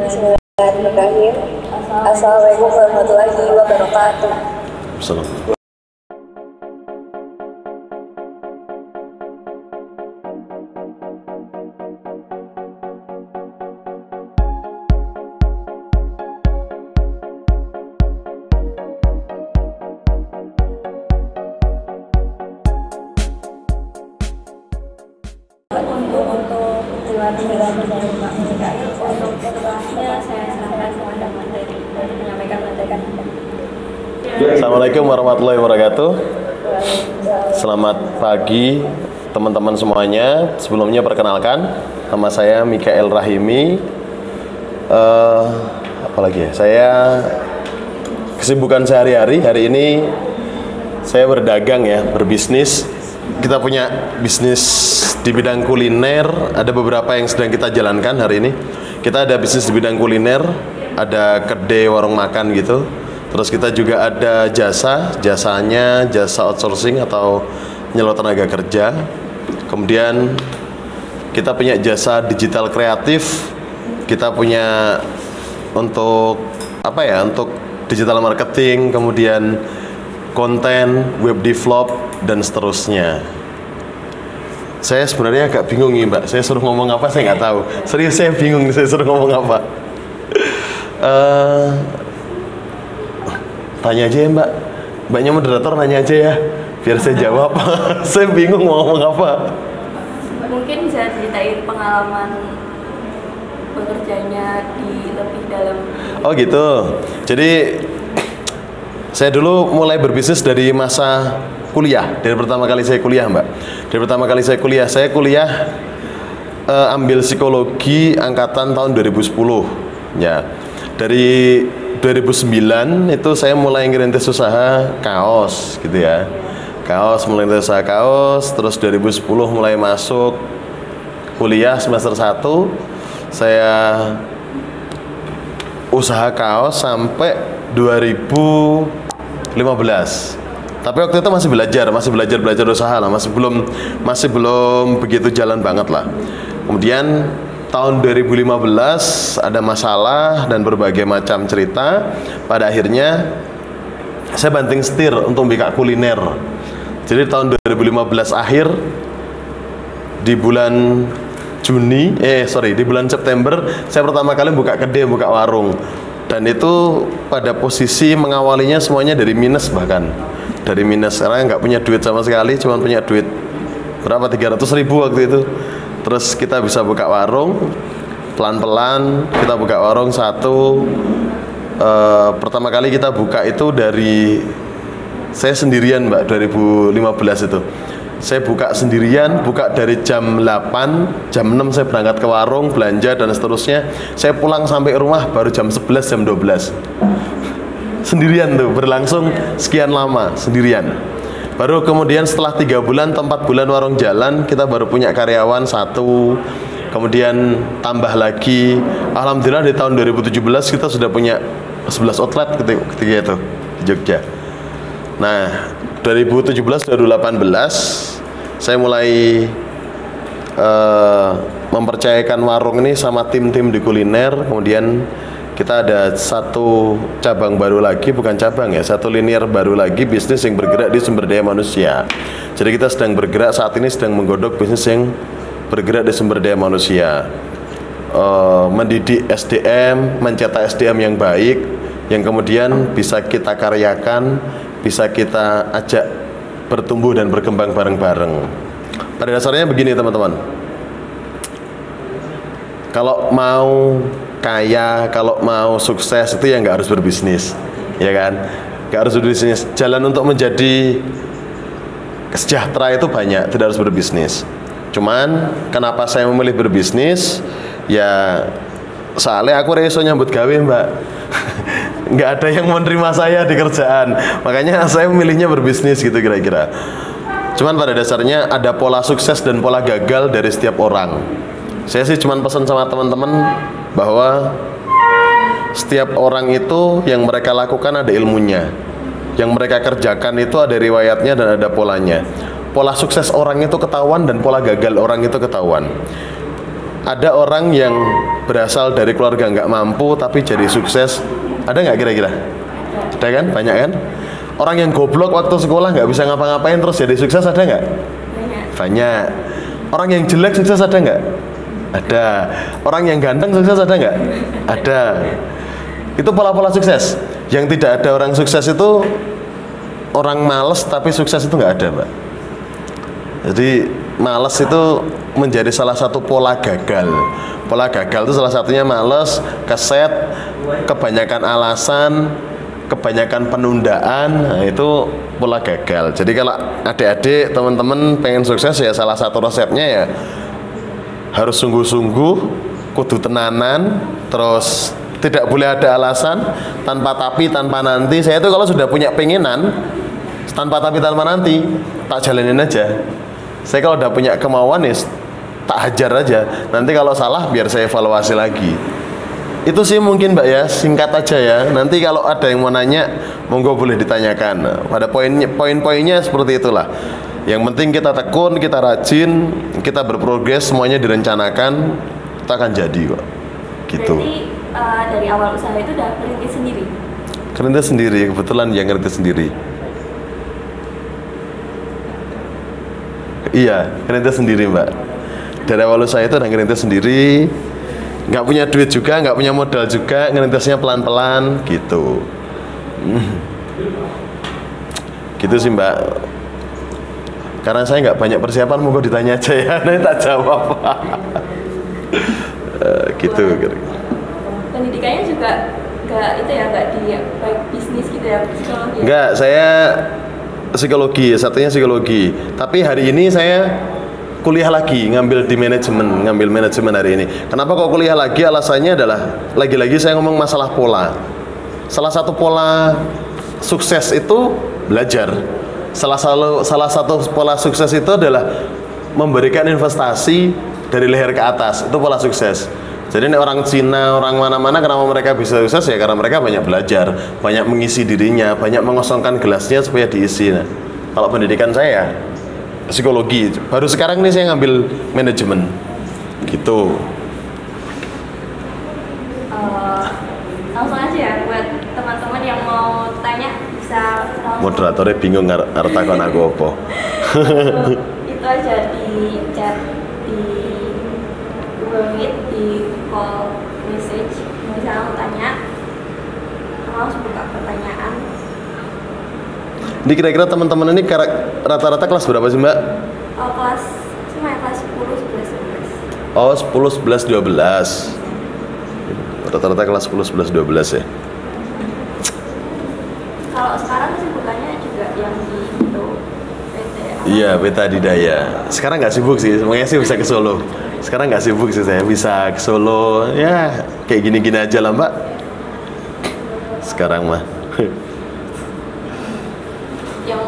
Bismillahirrahmanirrahim. Assalamualaikum warahmatullahi wabarakatuh. Assalamualaikum. Assalamualaikum warahmatullahi wabarakatuh. Selamat pagi teman-teman semuanya. Sebelumnya perkenalkan, nama saya Mikael Rahimi. Apalagi ya? Saya kesibukan sehari-hari hari ini saya berdagang ya, berbisnis. Kita punya bisnis di bidang kuliner. Ada beberapa yang sedang kita jalankan hari ini. Kita ada bisnis di bidang kuliner, ada kedai warung makan gitu. Terus kita juga ada jasanya jasa outsourcing atau nyelot tenaga kerja. Kemudian kita punya jasa digital kreatif. Kita punya untuk untuk digital marketing, kemudian konten, web develop dan seterusnya. Saya sebenarnya agak bingung nih Mbak. Saya suruh ngomong apa saya nggak tahu. Serius saya bingung saya suruh ngomong apa. Tanya aja ya Mbak. Mbaknya moderator nanya aja ya, biar saya jawab. Saya bingung mau ngomong apa. Mungkin bisa ceritain pengalaman bekerjanya di lebih dalam. Oh gitu. Jadi saya dulu mulai berbisnis dari masa kuliah. Dari pertama kali saya kuliah Mbak. Dari pertama kali saya kuliah ambil psikologi angkatan tahun 2010. Ya. Dari 2009 itu saya mulai ngerintis usaha kaos gitu ya. Mulai ngerintis usaha kaos, terus 2010 mulai masuk kuliah semester 1. Saya usaha kaos sampai 2015. Tapi waktu itu masih belajar usaha lah, masih belum begitu jalan banget lah. Kemudian tahun 2015 ada masalah dan berbagai macam cerita. Pada akhirnya saya banting setir untuk buka kuliner. Jadi tahun 2015 akhir di bulan di bulan September saya pertama kali buka kedai, buka warung. Dan itu pada posisi mengawalinya semuanya dari minus, bahkan dari minus karena nggak punya duit sama sekali, cuma punya duit berapa 300.000 waktu itu. Terus kita bisa buka warung, pelan-pelan kita buka warung satu. Pertama kali kita buka itu dari saya sendirian Mbak, 2015 itu. Saya buka sendirian, buka dari jam 8, jam 6 saya berangkat ke warung, belanja dan seterusnya. Saya pulang sampai rumah baru jam 11, jam 12. Sendirian tuh, berlangsung sekian lama, sendirian. Baru kemudian setelah 3 bulan atau 4 bulan warung jalan, kita baru punya karyawan 1. Kemudian tambah lagi. Alhamdulillah di tahun 2017 kita sudah punya 11 outlet ketika itu di Jogja. Nah, 2017-2018 saya mulai mempercayakan warung ini sama tim-tim di kuliner. Kemudian kita ada satu cabang baru lagi, bukan cabang ya, satu linear baru lagi, bisnis yang bergerak di sumber daya manusia. Jadi kita sedang bergerak saat ini, sedang menggodok bisnis yang bergerak di sumber daya manusia, mendidik SDM, mencetak SDM yang baik, yang kemudian bisa kita karyakan, bisa kita ajak bertumbuh dan berkembang bareng-bareng. Pada dasarnya begini teman-teman, kalau mau kaya, kalau mau sukses itu ya nggak harus berbisnis, ya kan? Nggak harus berbisnis. Jalan untuk menjadi sejahtera itu banyak, tidak harus berbisnis. Cuman kenapa saya memilih berbisnis? Ya soalnya aku reso nyambut gawe Mbak. Nggak ada yang menerima saya di kerjaan, makanya saya memilihnya berbisnis gitu kira-kira. Cuman pada dasarnya ada pola sukses dan pola gagal dari setiap orang. Saya sih cuman pesan sama teman-teman bahwa setiap orang itu yang mereka lakukan ada ilmunya, yang mereka kerjakan itu ada riwayatnya dan ada polanya. Pola sukses orang itu ketahuan dan pola gagal orang itu ketahuan. ada orang yang berasal dari keluarga nggak mampu tapi jadi sukses, ada nggak kira-kira? Ada kan, banyak kan? Orang yang goblok waktu sekolah nggak bisa ngapa-ngapain terus jadi sukses, ada nggak? Banyak. Orang yang jelek sukses ada nggak? Ada. Orang yang ganteng sukses ada nggak? Ada. Itu pola-pola sukses. Yang tidak ada orang sukses itu orang males tapi sukses itu nggak ada, Mbak. Jadi males itu menjadi salah satu pola gagal. Pola gagal itu salah satunya males, keset, kebanyakan alasan, kebanyakan penundaan. Nah, itu pola gagal. Jadi kalau adik-adik, teman-teman pengen sukses ya salah satu resepnya ya harus sungguh-sungguh, kudu tenanan, terus tidak boleh ada alasan, tanpa tapi, tanpa nanti. Saya itu kalau sudah punya pengenan, tanpa tapi, tanpa nanti, tak jalanin aja. Saya kalau udah punya kemauan ya tak hajar aja. Nanti kalau salah biar saya evaluasi lagi. Itu sih mungkin Mbak ya, singkat aja ya. Nanti kalau ada yang mau nanya, monggo boleh ditanyakan. Pada poin-poinnya seperti itulah. Yang penting kita tekun, kita rajin, kita berprogres, semuanya direncanakan, kita akan jadi kok. Gitu. Berarti dari awal usaha itu udah merintis sendiri? Merintis sendiri, kebetulan yang merintis sendiri. Iya, ngerintis sendiri Mbak. Dari awal usaha itu udah ngerintis sendiri, nggak punya duit juga, nggak punya modal juga, ngerintisnya pelan-pelan gitu. Gitu sih Mbak. Karena saya nggak banyak persiapan, monggo ditanya aja ya, nanti tak jawab. Gitu. Pendidikannya juga nggak itu ya, nggak di baik bisnis gitu ya, psikologi? Nggak, saya psikologi, satunya psikologi. Tapi hari ini saya kuliah lagi, ngambil manajemen hari ini. Kenapa kok kuliah lagi? Alasannya adalah lagi-lagi saya ngomong masalah pola. Salah satu pola sukses itu belajar. Salah satu pola sukses itu adalah memberikan investasi dari leher ke atas. Itu pola sukses. Jadi orang Cina, orang mana-mana kenapa mereka bisa sukses ya karena mereka banyak belajar, banyak mengisi dirinya, banyak mengosongkan gelasnya supaya diisi. Nah, kalau pendidikan saya psikologi, baru sekarang ini saya ngambil manajemen gitu. Langsung aja ya buat teman-teman yang mau tanya bisa Moderatornya bingung ngarep takon aku apa. Itu aja di chat, di Google Meet, di call message, misalnya mau tanya, harus buka pertanyaan. Ini kira-kira teman-teman ini rata-rata kelas berapa sih Mbak? Oh, kelas cuma ya kelas 10, 11, 12. Oh 10, 11, 12. Rata-rata kelas 10, 11, 12 ya. Kalau sekarang sih bukannya juga yang di itu PT. Iya, PT Adidaya. Sekarang nggak sibuk sih, semuanya sih bisa ke Solo. Sekarang nggak sibuk sih saya, bisa ke Solo. Ya, kayak gini-gini aja lah Mbak. Sekarang mah. Yang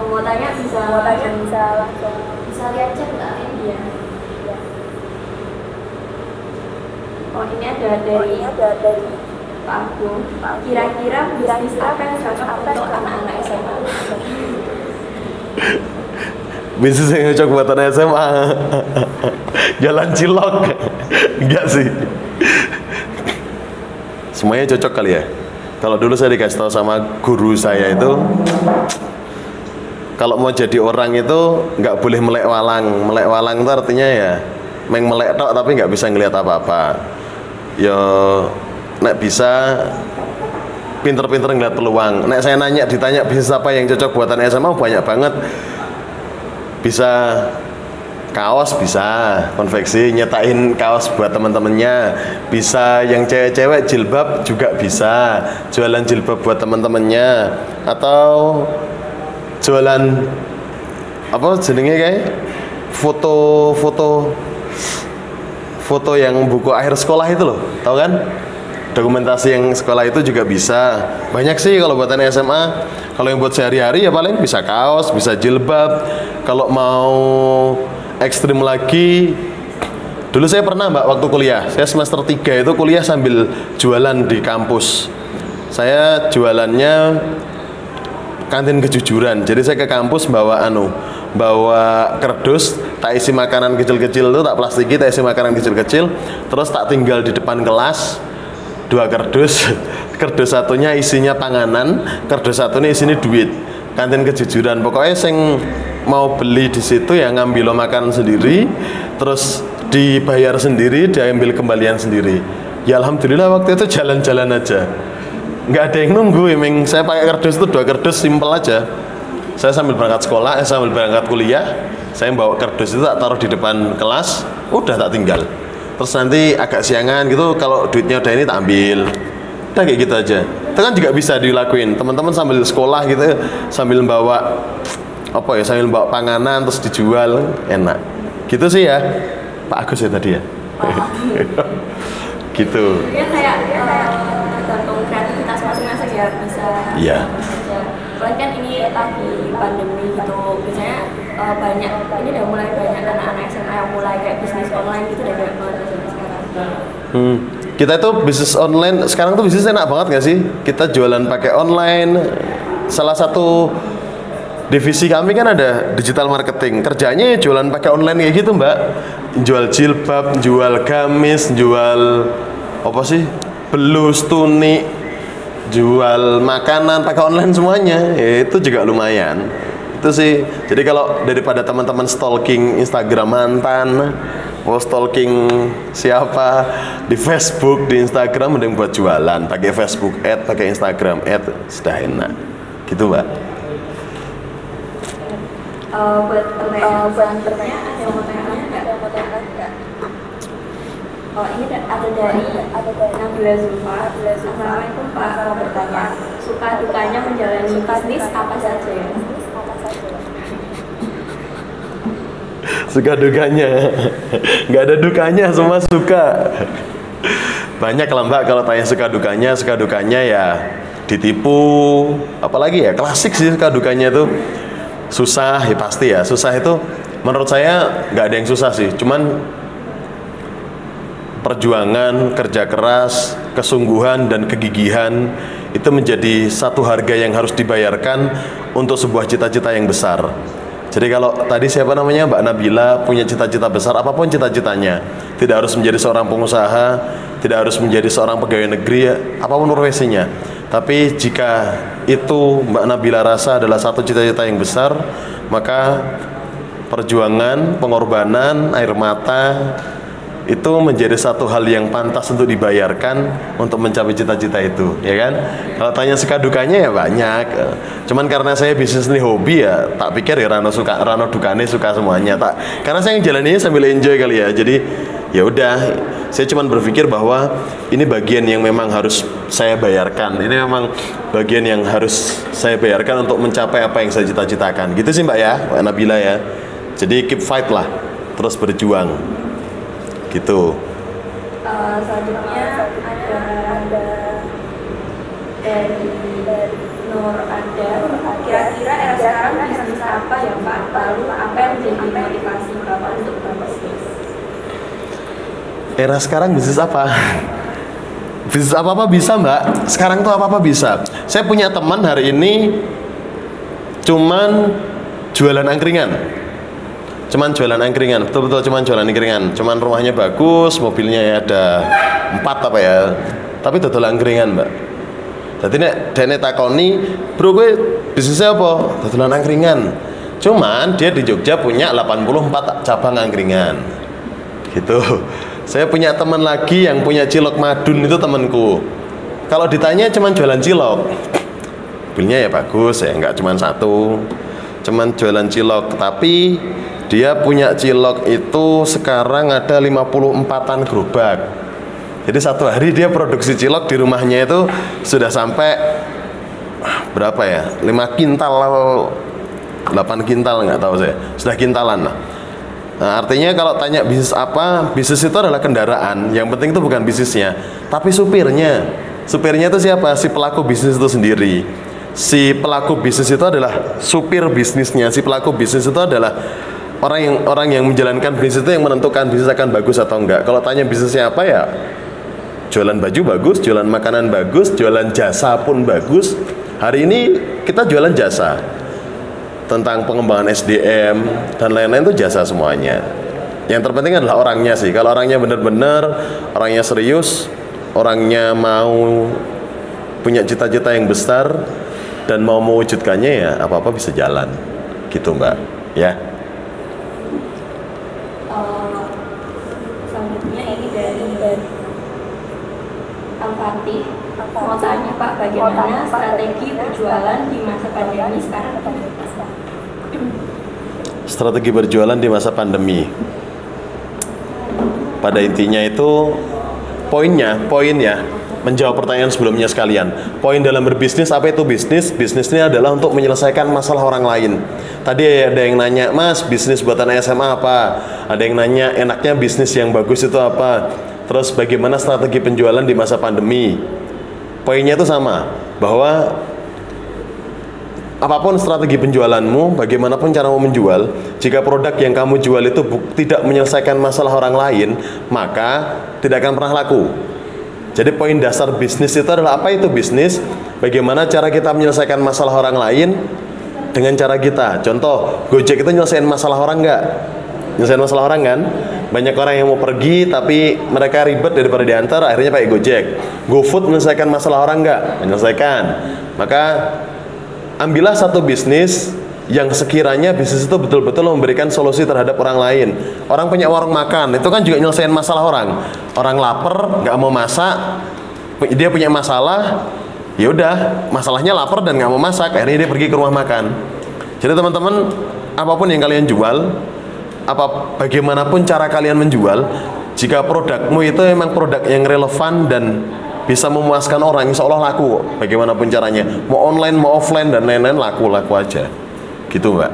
mau tanya bisa langsung bisa lihat chat nggak? Iya. Oh, ini ada dari Pak Agung. Kira-kira bisnis apa yang cocok untuk anak-anak SMA? Bisnis yang cocok buat anak SMA. Jalan cilok. Enggak sih. Semuanya cocok kali ya. Kalau dulu saya dikasih tahu sama guru saya itu, kalau mau jadi orang itu nggak boleh melek walang. Melek walang itu artinya ya melek tok tapi nggak bisa ngelihat apa-apa. Ya nek bisa pinter-pinter ngeliat peluang. Nek saya ditanya bisnis apa yang cocok buatan SMA, banyak banget. Bisa kaos, bisa konveksi, nyetain kaos buat teman-temannya. Bisa yang cewek-cewek jilbab juga bisa, jualan jilbab buat teman-temannya. Atau jualan apa jenenge kayak foto yang buku akhir sekolah itu loh, tahu kan? Dokumentasi yang sekolah itu juga bisa. Banyak sih kalau buatan SMA. Kalau yang buat sehari-hari ya paling bisa kaos, bisa jilbab. Kalau mau ekstrim lagi, dulu saya pernah Mbak waktu kuliah, saya semester 3 itu kuliah sambil jualan di kampus. Saya jualannya kantin kejujuran. Jadi saya ke kampus bawa kardus tak isi makanan kecil-kecil tuh, tak plastiki, tak isi makanan kecil-kecil, terus tak tinggal di depan kelas 2 kardus. Kardus satunya isinya panganan, kardus satunya isinya duit. Kantin kejujuran. Pokoknya sing mau beli di situ ya ngambil makan sendiri, terus dibayar sendiri, diambil kembalian sendiri. Ya alhamdulillah waktu itu jalan-jalan aja, nggak ada yang nunggu. Emang saya pakai kardus itu 2 kardus, simpel aja. Saya sambil berangkat sekolah, sambil berangkat kuliah, saya bawa kardus itu tak taruh di depan kelas, udah tak tinggal. Terus nanti agak siangan gitu, kalau duitnya udah ini tak ambil. Udah kayak gitu aja. Itu kan juga bisa dilakuin. Teman-teman sambil sekolah gitu, sambil bawa apa ya, sambil bawa panganan terus dijual, enak. Gitu sih ya, Pak Agus ya tadi ya. Gitu. Ya kayak tergantung kreativitas masing-masing ya, bisa. Iya. Soalnya kan ini lagi pandemi gitu, biasanya banyak, ini udah mulai banyak anak-anak SMA yang mulai kayak bisnis online gitu, udah banyak banget sekarang. Kita itu bisnis online sekarang tuh bisnis enak banget nggak sih? Kita jualan pakai online. Salah satu divisi kami kan ada digital marketing. Kerjanya ya jualan pakai online kayak gitu, Mbak. Jual jilbab, jual gamis, jual apa sih? Belus, tunik, jual makanan pakai online semuanya. Ya, itu juga lumayan. Itu sih. Jadi kalau daripada teman-teman stalking Instagram mantan, mau stalking siapa di Facebook, di Instagram, mending buat jualan pakai Facebook ad, pakai Instagram ad, sudah enak. Gitu, Mbak. Buat pertanyaan ada yang mau tanya nggak? Oh, ini ada dari Nabila Zulfa. Assalamualaikum Pak, mau bertanya, suka dukanya menjalani bisnis apa saja ya? Suka dukanya nggak ada dukanya, semua suka. Banyak lah Mbak, kalau tanya suka dukanya ya ditipu, apalagi ya klasik sih. Suka dukanya tuh susah ya, pasti ya susah. Itu menurut saya nggak ada yang susah sih, cuman perjuangan, kerja keras, kesungguhan dan kegigihan itu menjadi satu harga yang harus dibayarkan untuk sebuah cita-cita yang besar. Jadi kalau tadi siapa namanya, Mbak Nabila, punya cita-cita besar, apapun cita-citanya, tidak harus menjadi seorang pengusaha, tidak harus menjadi seorang pegawai negeri, apapun profesinya. Tapi jika itu Mbak Nabila rasa adalah satu cita-cita yang besar, maka perjuangan, pengorbanan, air mata itu menjadi satu hal yang pantas untuk dibayarkan untuk mencapai cita-cita itu, ya kan? Kalau tanya suka dukanya ya banyak. Cuman karena saya bisnis ini hobi ya, tak pikir ya Rano dukane suka semuanya. Karena saya ngejalaninnya sambil enjoy kali ya. Jadi ya udah, saya cuman berpikir bahwa ini bagian yang memang harus saya bayarkan. Ini memang bagian yang harus saya bayarkan untuk mencapai apa yang saya cita-citakan. Gitu sih Mbak ya, Mbak Nabila ya. Jadi keep fight lah, terus berjuang. Gitu. Selanjutnya ada dari Nur Ada. Kira-kira era sekarang bisnis apa yang Pak? Lalu apa yang menjadi motivasi Bapak untuk berbisnis? Era sekarang bisnis apa? Bisnis apa-apa bisa Mbak. Sekarang tuh apa-apa bisa. Saya punya teman hari ini cuman jualan angkringan. Betul-betul cuman jualan angkringan. Cuman rumahnya bagus, mobilnya ya ada 4 apa ya. Tapi dodol angkringan, Mbak. Jadi nek takoni, "Bro, gue bisnisnya apa?" Dodolan angkringan. Cuman dia di Jogja punya 84 cabang angkringan. Gitu. Saya punya teman lagi yang punya cilok madun, itu temanku. Kalau ditanya cuman jualan cilok. Mobilnya ya bagus ya, enggak cuman satu. Cuman jualan cilok, tapi dia punya cilok itu sekarang ada 54-an gerobak. Jadi satu hari dia produksi cilok di rumahnya itu sudah sampai berapa ya? 5 kintal atau 8 kintal, nggak tahu saya. Sudah kintalan lah. Nah, artinya kalau tanya bisnis apa? Bisnis itu adalah kendaraan. Yang penting itu bukan bisnisnya, tapi supirnya. Supirnya itu siapa? Si pelaku bisnis itu sendiri. Si pelaku bisnis itu adalah supir bisnisnya. Si pelaku bisnis itu adalah orang yang menjalankan bisnis itu yang menentukan bisnis akan bagus atau enggak. Kalau tanya bisnisnya apa ya, jualan baju bagus, jualan makanan bagus, jualan jasa pun bagus. Hari ini kita jualan jasa. tentang pengembangan SDM dan lain-lain itu jasa semuanya. Yang terpenting adalah orangnya sih. Kalau orangnya benar-benar, orangnya serius, orangnya mau punya cita-cita yang besar dan mau mewujudkannya, ya apa-apa bisa jalan. Gitu Mbak, ya. Selanjutnya ini dari Al-Fatih. Mau tanya Pak, bagaimana strategi berjualan di masa pandemi sekarang? Strategi berjualan di masa pandemi. Pada intinya itu poin ya, menjawab pertanyaan sebelumnya sekalian. Poin dalam berbisnis, apa itu bisnis? Bisnisnya adalah untuk menyelesaikan masalah orang lain. Tadi ada yang nanya, Mas, bisnis buatan SMA apa? Ada yang nanya, enaknya bisnis yang bagus itu apa? Terus bagaimana strategi penjualan di masa pandemi? Poinnya itu sama, bahwa apapun strategi penjualanmu, bagaimanapun caramu menjual, jika produk yang kamu jual itu tidak menyelesaikan masalah orang lain, maka tidak akan pernah laku. Jadi poin dasar bisnis itu adalah, apa itu bisnis? Bagaimana cara kita menyelesaikan masalah orang lain dengan cara kita. Contoh, Gojek itu nyelesain masalah orang nggak? Nyelesain masalah orang kan? Banyak orang yang mau pergi tapi mereka ribet daripada diantar, akhirnya pakai Gojek. GoFood menyelesaikan masalah orang nggak? Menyelesaikan. Maka ambillah satu bisnis yang sekiranya bisnis itu betul-betul memberikan solusi terhadap orang lain. Orang punya warung makan, itu kan juga nyelesain masalah orang. Orang lapar, nggak mau masak, dia punya masalah, ya udah, masalahnya lapar dan nggak mau masak, akhirnya dia pergi ke rumah makan. Jadi teman-teman, apapun yang kalian jual, bagaimanapun cara kalian menjual, jika produkmu itu memang produk yang relevan dan bisa memuaskan orang, insya Allah laku. Bagaimanapun caranya, mau online, mau offline dan lain-lain, laku aja. Gitu Mbak.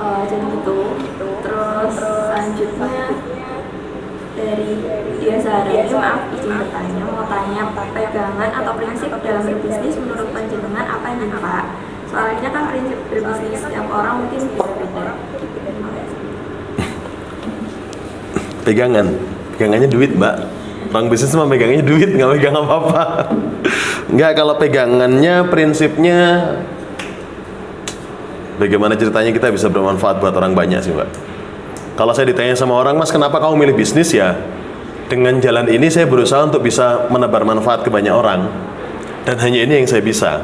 Jadi gitu. Terus selanjutnya dari dia Zahra, maaf izin bertanya, mau tanya pegangan atau prinsip dalam berbisnis menurut panjenengan apa nih Pak? Soalnya kan prinsip berbisnis setiap orang mungkin beda-beda. Pegangannya duit Mbak. Orang bisnis mah pegangnya duit, nggak pegang apa-apa. Nggak, kalau pegangannya prinsipnya bagaimana ceritanya kita bisa bermanfaat buat orang banyak sih Mbak. Kalau saya ditanya sama orang, Mas kenapa kamu milih bisnis, ya dengan jalan ini saya berusaha untuk bisa menebar manfaat ke banyak orang. Dan hanya ini yang saya bisa.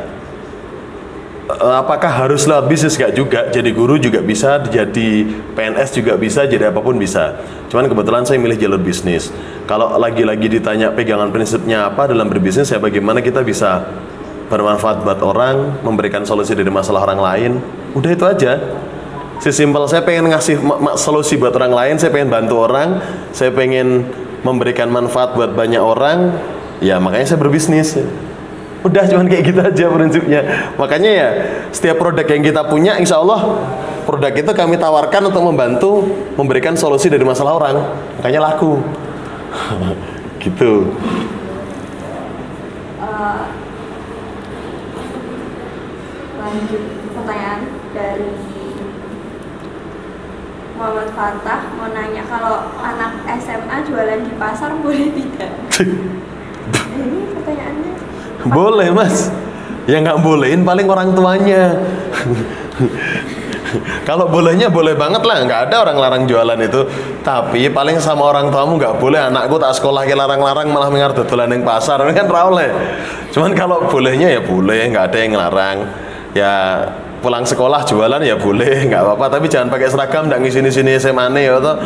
Apakah harus lewat bisnis? Gak juga, jadi guru juga bisa, jadi PNS juga bisa, jadi apapun bisa. Cuman kebetulan saya milih jalur bisnis. Kalau lagi-lagi ditanya pegangan prinsipnya apa dalam berbisnis, ya bagaimana kita bisa bermanfaat buat orang, memberikan solusi dari masalah orang lain. Udah itu aja. Sesimpel saya pengen ngasih solusi buat orang lain, saya pengen bantu orang, saya pengen memberikan manfaat buat banyak orang, ya makanya saya berbisnis. Udah cuman kayak gitu aja prinsipnya. Makanya ya setiap produk yang kita punya, insya Allah produk itu kami tawarkan untuk membantu memberikan solusi dari masalah orang, makanya laku. Gitu. Lanjut pertanyaan dari Muhammad Fatah, mau nanya kalau anak SMA jualan di pasar boleh tidak? Ini pertanyaannya. Boleh Mas. Yang nggak bolehin paling orang tuanya. Kalau bolehnya boleh banget lah, nggak ada orang larang jualan itu. Tapi paling sama orang tuamu nggak boleh, anakku tak sekolah ke larang-larang malah mengerti dodolan yang pasar, kan rawle. Cuman kalau bolehnya ya boleh, nggak ada yang larang. Ya pulang sekolah jualan ya boleh, nggak apa-apa. Tapi jangan pakai seragam, nggak ngisi-sini SMA nih atau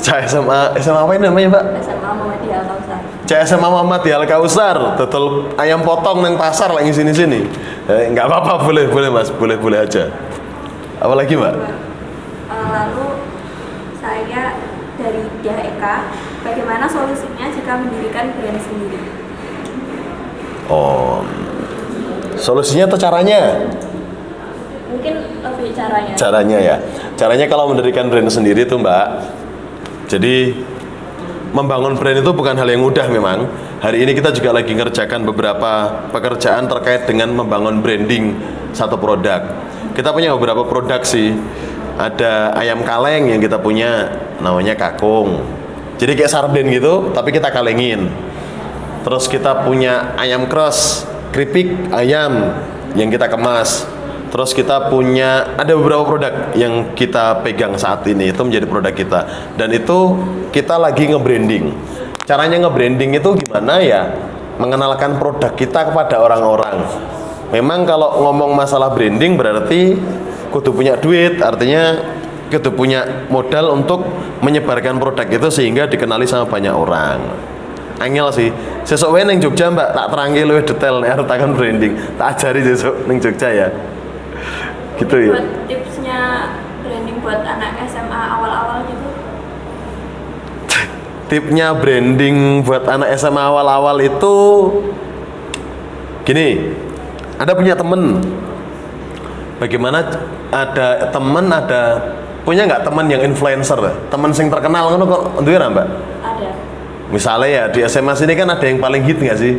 SMA apa ini namanya Pak? SMA Muhammadiyah Al-Kausar. SMA Muhammadiyah Al-Kausar, total ayam potong neng pasar lagi sini-sini. Nggak apa-apa, boleh Mas, boleh aja. Apalagi Mbak? Lalu saya dari Dia Eka, bagaimana solusinya jika mendirikan brand sendiri? Oh, solusinya atau caranya? Mungkin lebih caranya. Caranya ya. Caranya kalau mendirikan brand sendiri tuh Mbak. Jadi membangun brand itu bukan hal yang mudah memang. Hari ini kita juga lagi ngerjakan beberapa pekerjaan terkait dengan membangun branding satu produk. Kita punya beberapa produk sih. Ada ayam kaleng yang kita punya, namanya kakung. Jadi kayak sarden gitu, tapi kita kalengin. Terus kita punya ayam cross, keripik ayam yang kita kemas. Terus kita punya ada beberapa produk yang kita pegang saat ini itu menjadi produk kita, dan itu kita lagi nge-branding. Caranya nge-branding itu gimana ya? Mengenalkan produk kita kepada orang-orang. Memang kalau ngomong masalah branding berarti kudu punya duit, artinya kudu punya modal untuk menyebarkan produk itu sehingga dikenali sama banyak orang. Angel sih. Sesuk wae ning Jogja, Mbak, tak terangke luwih detail nek arep takon branding. Tak ajari sesuk ning Jogja ya. Gitu ya. Buat tipsnya branding buat anak SMA awal-awal gitu. Tipnya branding buat anak SMA awal-awal itu gini, ada punya temen, bagaimana ada temen, punya nggak temen yang influencer, temen sing terkenal kan kok duwe ra, Mbak? Ada. Misalnya ya di SMA sini kan ada yang paling hit nggak sih?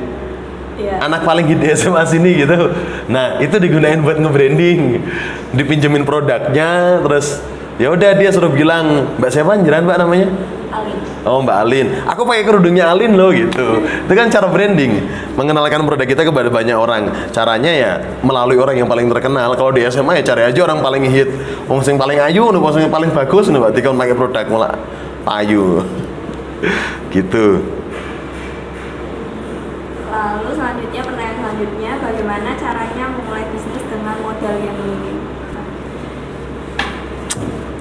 Iya. Anak paling hit di SMA sini gitu. Nah itu digunain buat nge-branding, dipinjemin produknya, terus ya udah dia suruh bilang, Mbak siapa jenengan, Mbak namanya? Alin. Oh, Mbak Alin, aku pakai kerudungnya Alin loh gitu. Itu kan cara branding, mengenalkan produk kita kepada banyak orang. Caranya ya melalui orang yang paling terkenal. Kalau di SMA ya cari aja orang paling hit, wong sing paling ayu, wong sing paling bagus, Mbak, dikon pakai produk malah payu. Gitu. Lalu selanjutnya, pertanyaan selanjutnya, bagaimana caranya memulai bisnis dengan modal yang minim?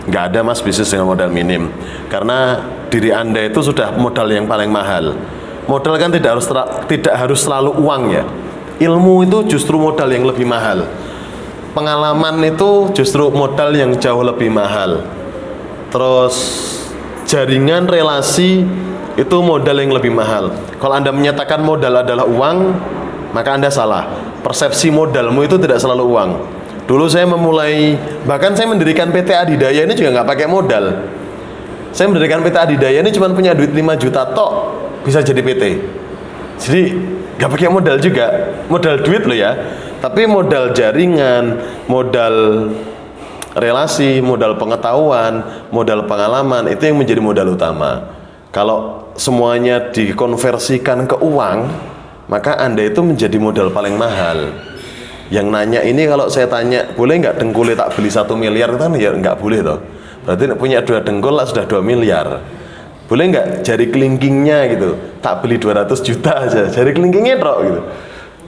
Nggak ada, Mas, bisnis dengan modal minim, karena diri Anda itu sudah modal yang paling mahal. Modal kan tidak harus selalu uang ya. Ilmu itu justru modal yang lebih mahal. Pengalaman itu justru modal yang jauh lebih mahal. Terus jaringan relasi itu modal yang lebih mahal. Kalau Anda menyatakan modal adalah uang, maka Anda salah. Persepsi modalmu itu tidak selalu uang. Dulu saya bahkan saya mendirikan PT Adidaya ini juga nggak pakai modal. Saya mendirikan PT Adidaya ini cuma punya duit 5 juta tok, bisa jadi PT. Jadi nggak pakai modal juga, modal duit loh ya. Tapi modal jaringan, modal relasi, modal pengetahuan, modal pengalaman, itu yang menjadi modal utama. Kalau semuanya dikonversikan ke uang, maka Anda itu menjadi modal paling mahal. Yang nanya ini kalau saya tanya, boleh nggak dengkulnya tak beli 1 miliar, kan ya nggak boleh toh. Berarti punya 2 dengkul lah sudah 2 miliar. Boleh nggak jari kelingkingnya gitu, tak beli 200 juta aja, jari kelingkingnya tok gitu,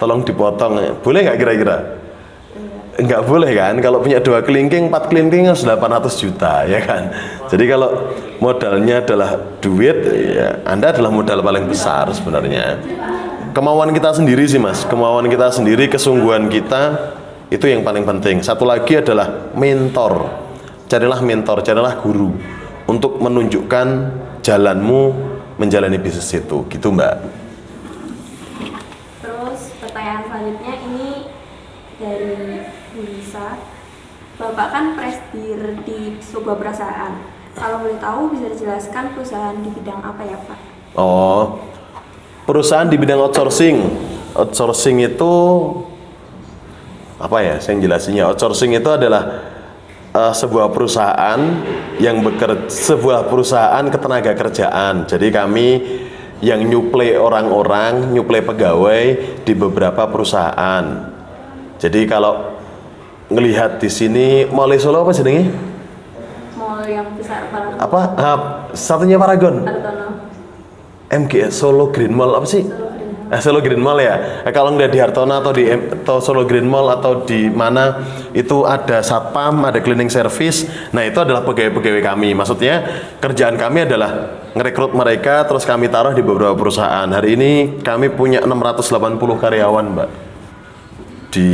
tolong dipotong, boleh nggak kira-kira? Nggak boleh kan, kalau punya 2 kelingking, 4 kelingking harus 800 juta ya kan. Jadi kalau modalnya adalah duit, ya Anda adalah modal paling besar sebenarnya. Kemauan kita sendiri sih, Mas, kemauan kita sendiri, kesungguhan kita, itu yang paling penting. Satu lagi adalah mentor. Carilah mentor, carilah guru untuk menunjukkan jalanmu menjalani bisnis itu, gitu, Mbak. Terus pertanyaan selanjutnya ini dari Bu Lisa. Bapak kan presidir di sebuah perusahaan. Kalau boleh tahu bisa dijelaskan perusahaan di bidang apa ya, Pak? Oh, perusahaan di bidang outsourcing. Outsourcing itu apa ya? Saya jelasinnya. Outsourcing itu adalah sebuah perusahaan yang sebuah perusahaan ketenaga kerjaan. Jadi kami yang nyuplai orang-orang, nyuplai pegawai di beberapa perusahaan. Jadi kalau ngelihat di sini Mall Solo apa jenenge? Mall yang besar Paragon. Apa? Satunya Paragon. MGS Solo Green Mall apa sih? Solo Green Mall ya. Kalau nggak di Hartona atau Solo Green Mall atau di mana itu ada satpam, ada cleaning service. Nah itu adalah pegawai-pegawai kami. Maksudnya kerjaan kami adalah ngerekrut mereka terus kami taruh di beberapa perusahaan. Hari ini kami punya 680 karyawan, Mbak. Di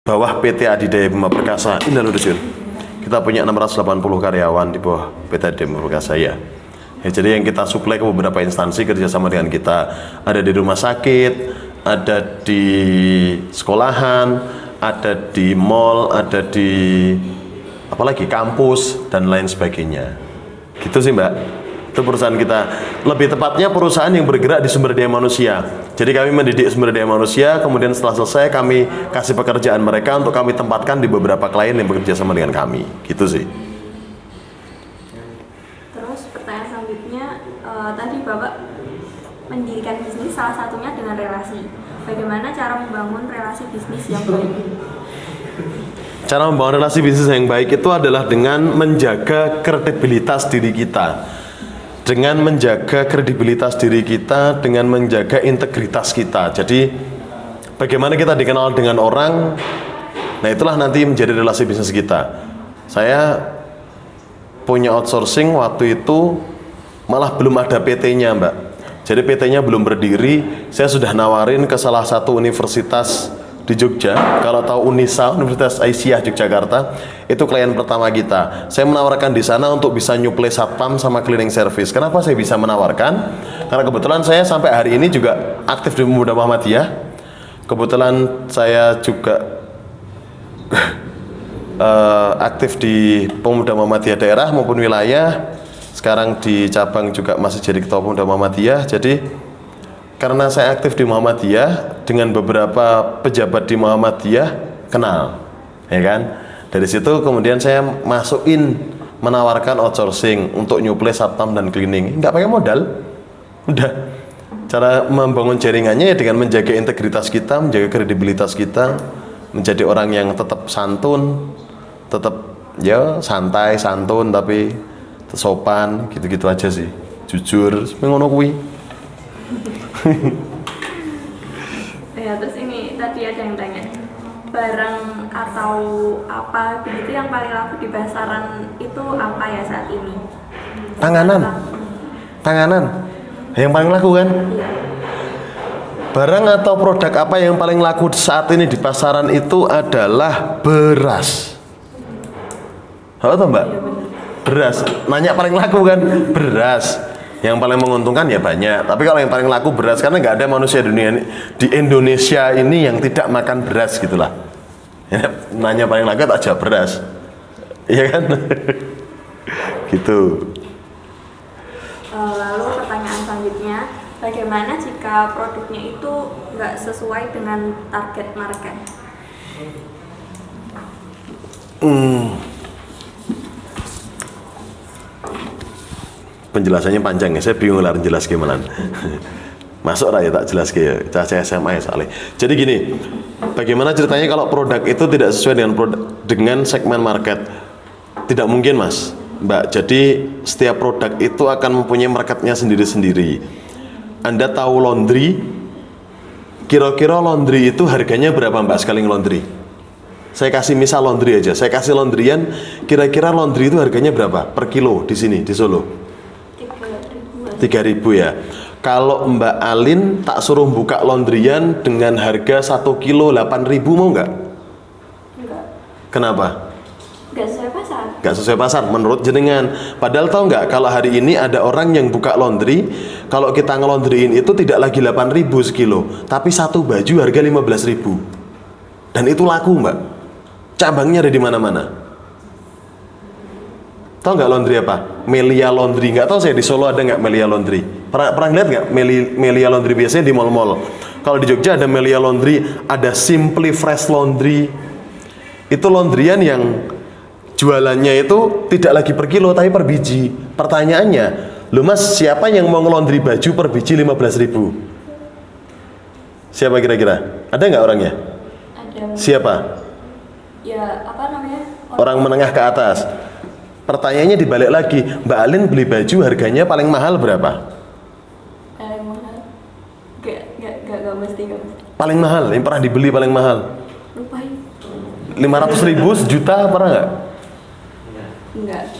bawah PT Adidaya Bima Perkasa. Kita punya 680 karyawan di bawah PT Adidaya Bima Perkasa ya. Ya, jadi yang kita suplai ke beberapa instansi kerjasama dengan kita, ada di rumah sakit, ada di sekolahan, ada di mall, ada di apalagi kampus dan lain sebagainya. Gitu sih, Mbak. Itu perusahaan kita. Lebih tepatnya perusahaan yang bergerak di sumber daya manusia. Jadi kami mendidik sumber daya manusia, kemudian setelah selesai kami kasih pekerjaan mereka untuk kami tempatkan di beberapa klien yang bekerja sama dengan kami. Gitu sih. Tadi Bapak mendirikan bisnis salah satunya dengan relasi. Bagaimana cara membangun relasi bisnis yang baik? Cara membangun relasi bisnis yang baik itu adalah dengan menjaga kredibilitas diri kita, dengan menjaga kredibilitas diri kita, dengan menjaga integritas kita. Jadi bagaimana kita dikenal dengan orang, nah itulah nanti menjadi relasi bisnis kita. Saya punya outsourcing waktu itu malah belum ada PT-nya, Mbak. Jadi PT-nya belum berdiri. Saya sudah nawarin ke salah satu universitas di Jogja. Kalau tahu Unisa, Universitas Aisyah Yogyakarta, itu klien pertama kita. Saya menawarkan di sana untuk bisa nyuplai satpam sama cleaning service. Kenapa saya bisa menawarkan? Karena kebetulan saya sampai hari ini juga aktif di Pemuda Muhammadiyah. Kebetulan saya juga aktif di Pemuda Muhammadiyah daerah maupun wilayah. Sekarang di cabang juga masih jadi ketua Pemuda Muhammadiyah. Jadi karena saya aktif di Muhammadiyah, dengan beberapa pejabat di Muhammadiyah kenal, ya kan? Dari situ kemudian saya menawarkan outsourcing untuk nyuplai satpam dan cleaning. Nggak pakai modal, udah. Cara membangun jaringannya ya dengan menjaga integritas kita, menjaga kredibilitas kita, menjadi orang yang tetap santun, tetap ya santai, santun tapi sopan, gitu-gitu aja sih. Jujur, mengono kuwi. Ya, terus ini tadi ada yang tanya, barang atau apa begitu yang paling laku di pasaran itu apa ya saat ini? Tanganan yang paling laku kan? Iya. Barang atau produk apa yang paling laku saat ini di pasaran itu adalah beras. Apa tuh, Mbak? Iya, benar. Beras. Nanya paling laku kan? Beras. Yang paling menguntungkan ya banyak, tapi kalau yang paling laku beras, karena nggak ada manusia di Indonesia ini yang tidak makan beras gitulah. Ya, nanya paling laku tak jawab beras, iya kan? Gitu. Lalu pertanyaan selanjutnya, bagaimana jika produknya itu nggak sesuai dengan target market? Penjelasannya panjang ya, saya bingung lah jelas gimana. Masuk lah ya tak jelas kayak caca SMA ya soalnya. Jadi gini, bagaimana ceritanya kalau produk itu tidak sesuai dengan segmen market? Tidak mungkin, Mas, Mbak. Jadi setiap produk itu akan mempunyai marketnya sendiri-sendiri. Anda tahu laundry? Kira-kira laundry itu harganya berapa, Mbak, sekali laundry? Saya kasih misal laundry aja. Saya kasih laundryan, kira-kira laundry itu harganya berapa per kilo di sini di Solo? 3.000 ya. Kalau Mbak Alin tak suruh buka laundryan dengan harga 1 kilo 8.000, mau nggak? Enggak. Kenapa? Nggak sesuai pasar. Nggak sesuai pasar menurut jenengan. Padahal tahu nggak, kalau hari ini ada orang yang buka laundry, kalau kita ngelondryin itu tidak lagi 8.000 sekilo, tapi satu baju harga 15.000. Dan itu laku, Mbak. Cabangnya ada di mana-mana. Tahu nggak laundry apa? Melia Laundry. Nggak tahu saya di Solo ada nggak Melia Laundry? Pernah lihat nggak Melia Laundry? Biasanya di mall-mall. Kalau di Jogja ada Melia Laundry, ada Simply Fresh Laundry. Itu laundryan yang jualannya itu tidak lagi per kilo tapi per biji. Pertanyaannya, loh Mas, siapa yang mau ngelondri baju per biji 15.000? Siapa kira-kira? Ada nggak orangnya? Ada. Siapa? Ya, apa namanya? Orang menengah ke atas. Pertanyaannya dibalik lagi, Mbak Alin beli baju harganya paling mahal berapa? Paling mahal? Gak mesti. Paling mahal, yang pernah dibeli paling mahal? Lupain. 500.000, sejuta pernah nggak?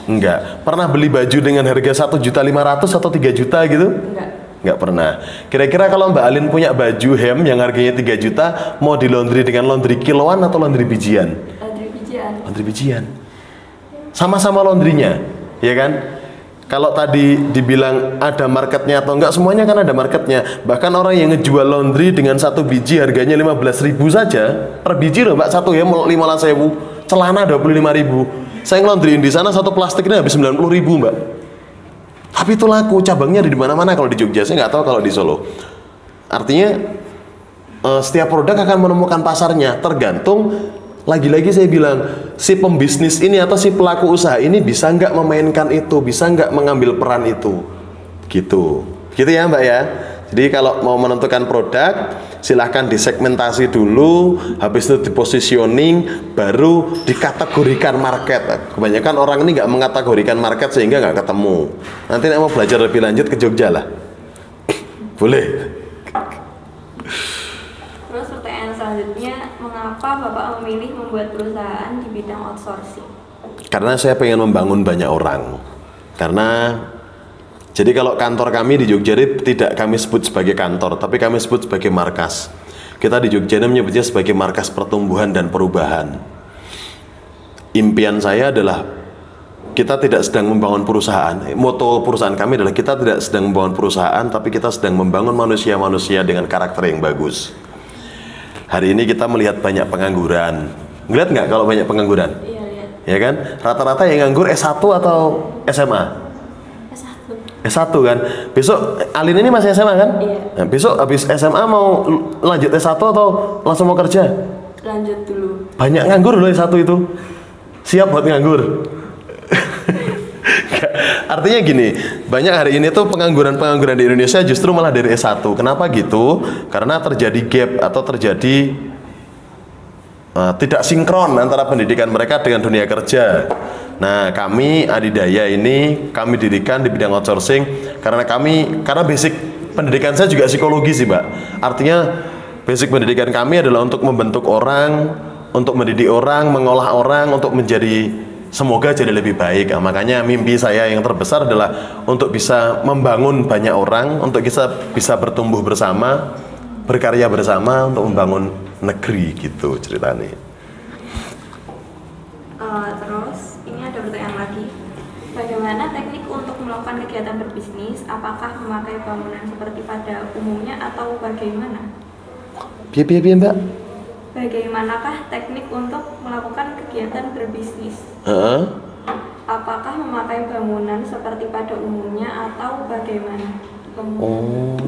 Enggak. Pernah beli baju dengan harga 1.500.000 atau 3 juta gitu? Enggak pernah. Kira-kira kalau Mbak Alin punya baju hem yang harganya 3 juta, mau di laundry dengan laundry kiloan atau laundry bijian? Laundry bijian. Sama-sama laundrynya, ya kan? Kalau tadi dibilang ada marketnya atau enggak, semuanya kan ada marketnya. Bahkan orang yang ngejual laundry dengan satu biji harganya 15.000 saja per biji loh, Mbak, satu ya 15.000, celana 25.000. Saya ngelondryin di sana satu plastik ini habis 90.000, Mbak. Tapi itu laku, cabangnya ada di mana-mana kalau di Jogja. Saya nggak tahu kalau di Solo. Artinya setiap produk akan menemukan pasarnya, tergantung. Lagi-lagi saya bilang, si pembisnis ini atau si pelaku usaha ini bisa nggak memainkan itu, bisa nggak mengambil peran itu, gitu ya Mbak ya. Jadi kalau mau menentukan produk, silahkan disegmentasi dulu, habis itu dipositioning, baru dikategorikan market. Kebanyakan orang ini nggak mengategorikan market sehingga nggak ketemu. Nanti mau belajar lebih lanjut ke Jogja lah. Boleh. Terus pertanyaan selanjutnya, mengapa Bapak memilih membuat perusahaan di bidang outsourcing? Karena saya pengen membangun banyak orang. Karena jadi kalau kantor kami di Jogja tidak kami sebut sebagai kantor, tapi kami sebut sebagai markas. Kita di Jogja menyebutnya sebagai markas pertumbuhan dan perubahan. Impian saya adalah kita tidak sedang membangun perusahaan. Moto perusahaan kami adalah kita tidak sedang membangun perusahaan, tapi kita sedang membangun manusia-manusia dengan karakter yang bagus. Hari ini kita melihat banyak pengangguran. Ngeliat nggak kalau banyak pengangguran? Iya, lihat. Ya kan? Rata-rata yang nganggur S1 atau SMA? S1 kan? Besok Alin ini masih SMA kan? Iya. Nah, besok habis SMA mau lanjut S1 atau langsung mau kerja? Lanjut dulu. Banyak nganggur loh S1 itu. Siap buat nganggur. Artinya gini, banyak hari ini tuh pengangguran-pengangguran di Indonesia justru malah dari S1. Kenapa gitu? Karena terjadi gap atau terjadi tidak sinkron antara pendidikan mereka dengan dunia kerja. Nah, kami Adidaya ini kami dirikan di bidang outsourcing karena basic pendidikan saya juga psikologi sih, Mbak. Artinya basic pendidikan kami adalah untuk membentuk orang, untuk mendidik orang, mengolah orang untuk menjadi semoga jadi lebih baik. Nah, makanya mimpi saya yang terbesar adalah untuk bisa membangun banyak orang, untuk bisa bertumbuh bersama, berkarya bersama untuk membangun negeri gitu ceritanya. Terus ini ada pertanyaan lagi. Bagaimana teknik untuk melakukan kegiatan berbisnis? Apakah memakai bangunan seperti pada umumnya atau bagaimana? Biar Mbak. Bagaimanakah teknik untuk melakukan kegiatan berbisnis? Apakah memakai bangunan seperti pada umumnya atau bagaimana? Oh,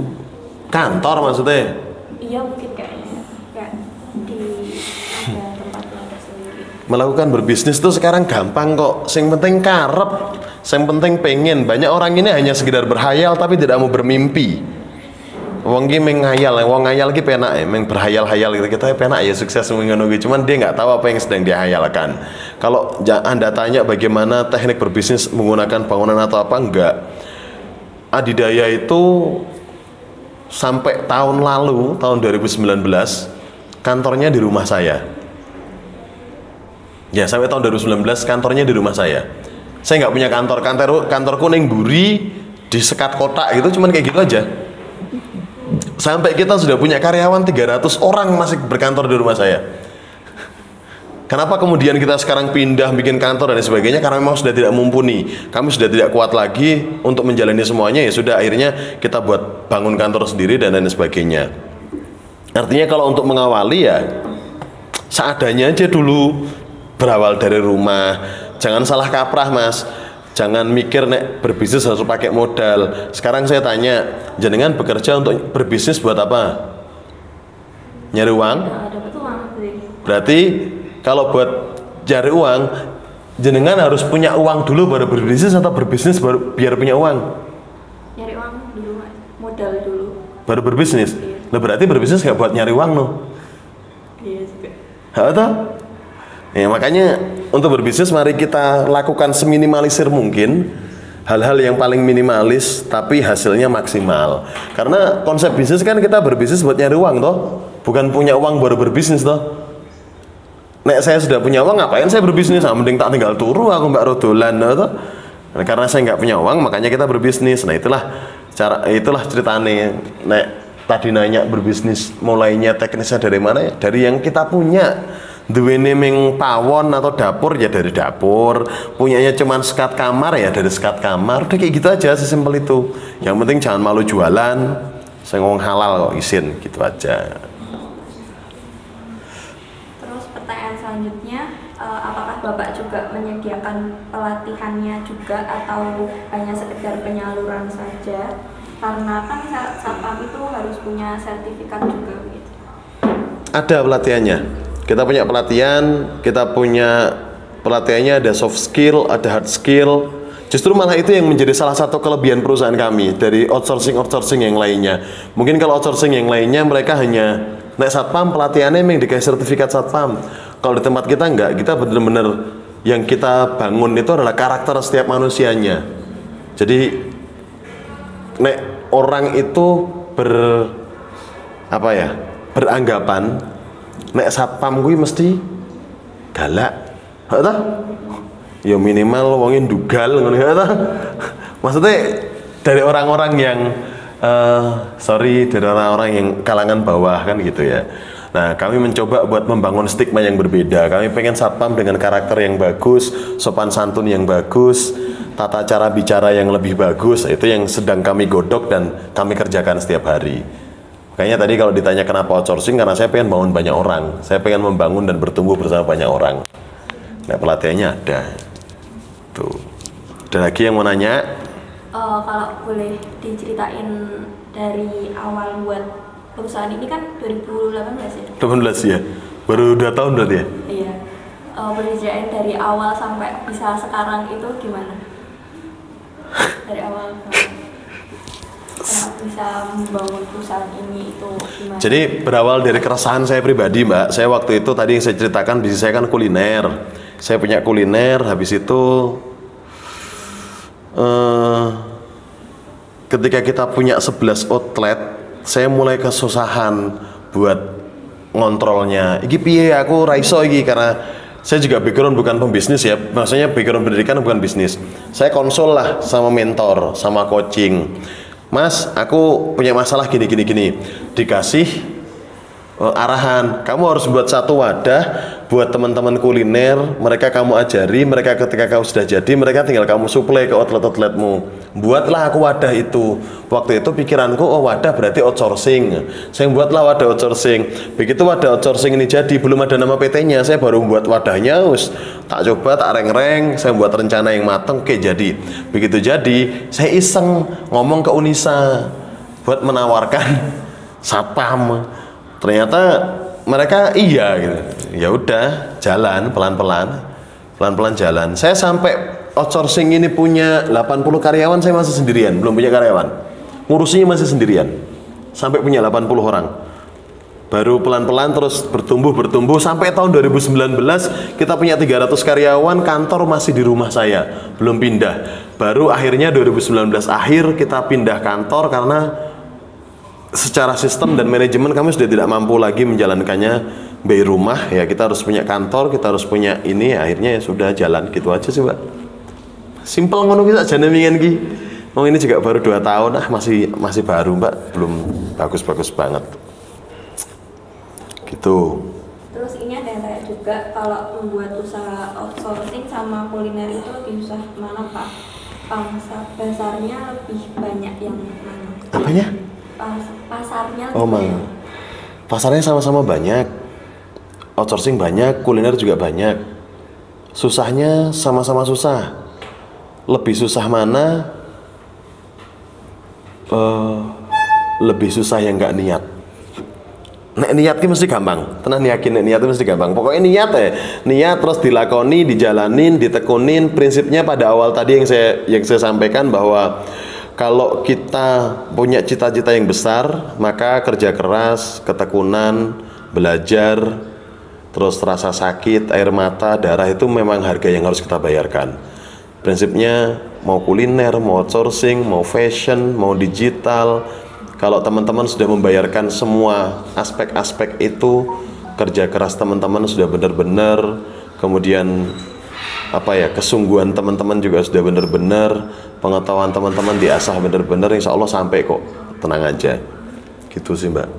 kantor maksudnya? Iya mungkin kayaknya kayak di ada tempatnya tersendiri. Melakukan berbisnis tuh sekarang gampang kok. Yang penting karep, yang penting pengen. Banyak orang ini hanya sekedar berhayal tapi tidak mau bermimpi. Wong ki menghayal, wong ngayal ki penak ya, meng berhayal-hayal gitu. Kita penak ya sukses ngono gitu. Cuman dia nggak tahu apa yang sedang dia hayalkan. Kalau Anda tanya bagaimana teknik berbisnis menggunakan bangunan atau apa, enggak. Adidaya itu sampai tahun lalu, tahun 2019, kantornya di rumah saya. Ya, sampai tahun 2019 kantornya di rumah saya. Saya nggak punya kantorku ning Buri di sekat kotak gitu, cuman kayak gitu aja. Sampai kita sudah punya karyawan 300 orang masih berkantor di rumah saya. Kenapa kemudian kita sekarang pindah bikin kantor dan sebagainya? Karena memang sudah tidak mumpuni. Kami sudah tidak kuat lagi untuk menjalani semuanya. Ya sudah, akhirnya kita buat bangun kantor sendiri dan lain sebagainya. Artinya kalau untuk mengawali ya seadanya aja dulu. Berawal dari rumah. Jangan salah kaprah, Mas. Jangan mikir nek berbisnis harus pakai modal. Sekarang saya tanya, jenengan bekerja untuk berbisnis buat apa? Nyari uang? Dapat uang. Berarti kalau buat cari uang, jenengan harus punya uang dulu baru berbisnis atau berbisnis baru biar punya uang? Nyari uang dulu, modal dulu. Baru berbisnis? Iya. Nah, berarti berbisnis nggak buat nyari uang no? Iya juga. Atau? Ya, makanya untuk berbisnis mari kita lakukan seminimalisir mungkin, hal-hal yang paling minimalis tapi hasilnya maksimal. Karena konsep bisnis kan kita berbisnis buat nyari uang toh, bukan punya uang baru berbisnis toh. Nek saya sudah punya uang ngapain saya berbisnis? Nah, mending tak tinggal turu aku mbak rodolan toh. Nah, karena saya nggak punya uang makanya kita berbisnis. Nah, itulah ceritanya. Nek tadi nanya berbisnis mulainya teknisnya dari mana ya? Dari yang kita punya. Duwene ming pawon atau dapur ya dari dapur, punyanya cuman sekat kamar ya dari sekat kamar. Udah kayak gitu aja, sesimpel itu. Yang penting jangan malu jualan, saya ngomong halal kok izin gitu aja. Terus pertanyaan selanjutnya, apakah Bapak juga menyediakan pelatihannya juga atau hanya sekedar penyaluran saja? Karena kan satpam itu harus punya sertifikat juga gitu. Ada pelatihannya. Kita punya pelatihannya ada soft skill, ada hard skill. Justru malah itu yang menjadi salah satu kelebihan perusahaan kami dari outsourcing yang lainnya. Mungkin kalau outsourcing yang lainnya mereka hanya naik satpam, pelatihannya memang dikasih sertifikat satpam. Kalau di tempat kita enggak, kita benar-benar yang kita bangun itu adalah karakter setiap manusianya. Jadi nek orang itu beranggapan nek satpam gue mesti galak, tak? Ya minimal wongin dugal, tak? Maksudnya dari orang-orang yang dari orang-orang yang kalangan bawah kan gitu ya. Nah, kami mencoba buat membangun stigma yang berbeda. Kami pengen satpam dengan karakter yang bagus, sopan santun yang bagus, tata cara bicara yang lebih bagus. Itu yang sedang kami godok dan kami kerjakan setiap hari. Makanya tadi kalau ditanya kenapa outsourcing, karena saya pengen bangun banyak orang. Saya pengen membangun dan bertumbuh bersama banyak orang. Nah, pelatihannya ada. Tuh. Ada lagi yang mau nanya? Kalau boleh diceritain dari awal buat perusahaan ini kan 2018 ya? 18 ya? Baru 2 tahun berarti ya? Iya. Boleh diceritain dari awal sampai bisa sekarang itu gimana? Dari awal bisa membangun perusahaan ini itu gimana? Jadi berawal dari keresahan saya pribadi, Mbak. Saya waktu itu tadi yang saya ceritakan, bisnis saya kan kuliner. Saya punya kuliner, habis itu ketika kita punya 11 outlet, saya mulai kesusahan buat ngontrolnya. Iki piye aku raiso iki, karena saya juga background bukan pembisnis ya. Maksudnya background pendidikan bukan bisnis. Saya konsul lah sama mentor, sama coaching. Mas, aku punya masalah gini. Dikasih arahan, kamu harus buat satu wadah buat teman-teman kuliner, mereka kamu ajari, mereka ketika kamu sudah jadi, mereka tinggal kamu suplai ke outlet-outletmu. Buatlah aku wadah itu. Waktu itu pikiranku, oh wadah berarti outsourcing. Saya buatlah wadah outsourcing. Begitu wadah outsourcing ini jadi, belum ada nama PT-nya, saya baru buat wadahnya, tak coba, tak reng-reng, saya buat rencana yang matang, oke jadi. Begitu jadi, saya iseng ngomong ke Unisa buat menawarkan satpam. Ternyata mereka iya gitu. Ya udah, jalan pelan-pelan jalan. Saya sampai outsourcing ini punya 80 karyawan, saya masih sendirian, belum punya karyawan. Ngurusinya masih sendirian. Sampai punya 80 orang. Baru pelan-pelan terus bertumbuh sampai tahun 2019 kita punya 300 karyawan, kantor masih di rumah saya, belum pindah. Baru akhirnya 2019 akhir kita pindah kantor karena secara sistem dan manajemen kami sudah tidak mampu lagi menjalankannya dari rumah. Ya kita harus punya kantor, kita harus punya ini, akhirnya ya sudah jalan gitu aja sih, Mbak. Simpel ngono kita jenengan ki. Oh ini juga baru 2 tahun, masih baru, Mbak, belum bagus-bagus banget. Gitu. Terus ini ada yang tanya juga, kalau membuat usaha outsourcing sama kuliner itu lebih susah mana Pak? Pasarnya lebih banyak yang mana? Apanya? Pasarnya pasarnya sama-sama banyak, outsourcing banyak, kuliner juga banyak. Susahnya sama-sama susah. Lebih susah mana? Lebih susah yang nggak niat. Niat mesti gampang, tenang yakin niat mesti gampang. Pokoknya niat terus dilakoni, dijalanin, ditekunin. Prinsipnya pada awal tadi yang saya sampaikan bahwa kalau kita punya cita-cita yang besar, maka kerja keras, ketekunan, belajar, terus rasa sakit, air mata, darah itu memang harga yang harus kita bayarkan. Prinsipnya mau kuliner, mau outsourcing, mau fashion, mau digital, kalau teman-teman sudah membayarkan semua aspek-aspek itu, kerja keras teman-teman sudah benar-benar, kemudian kesungguhan teman-teman juga sudah benar-benar, pengetahuan teman-teman diasah benar-benar, insya Allah sampai kok, tenang aja. Gitu sih, Mbak.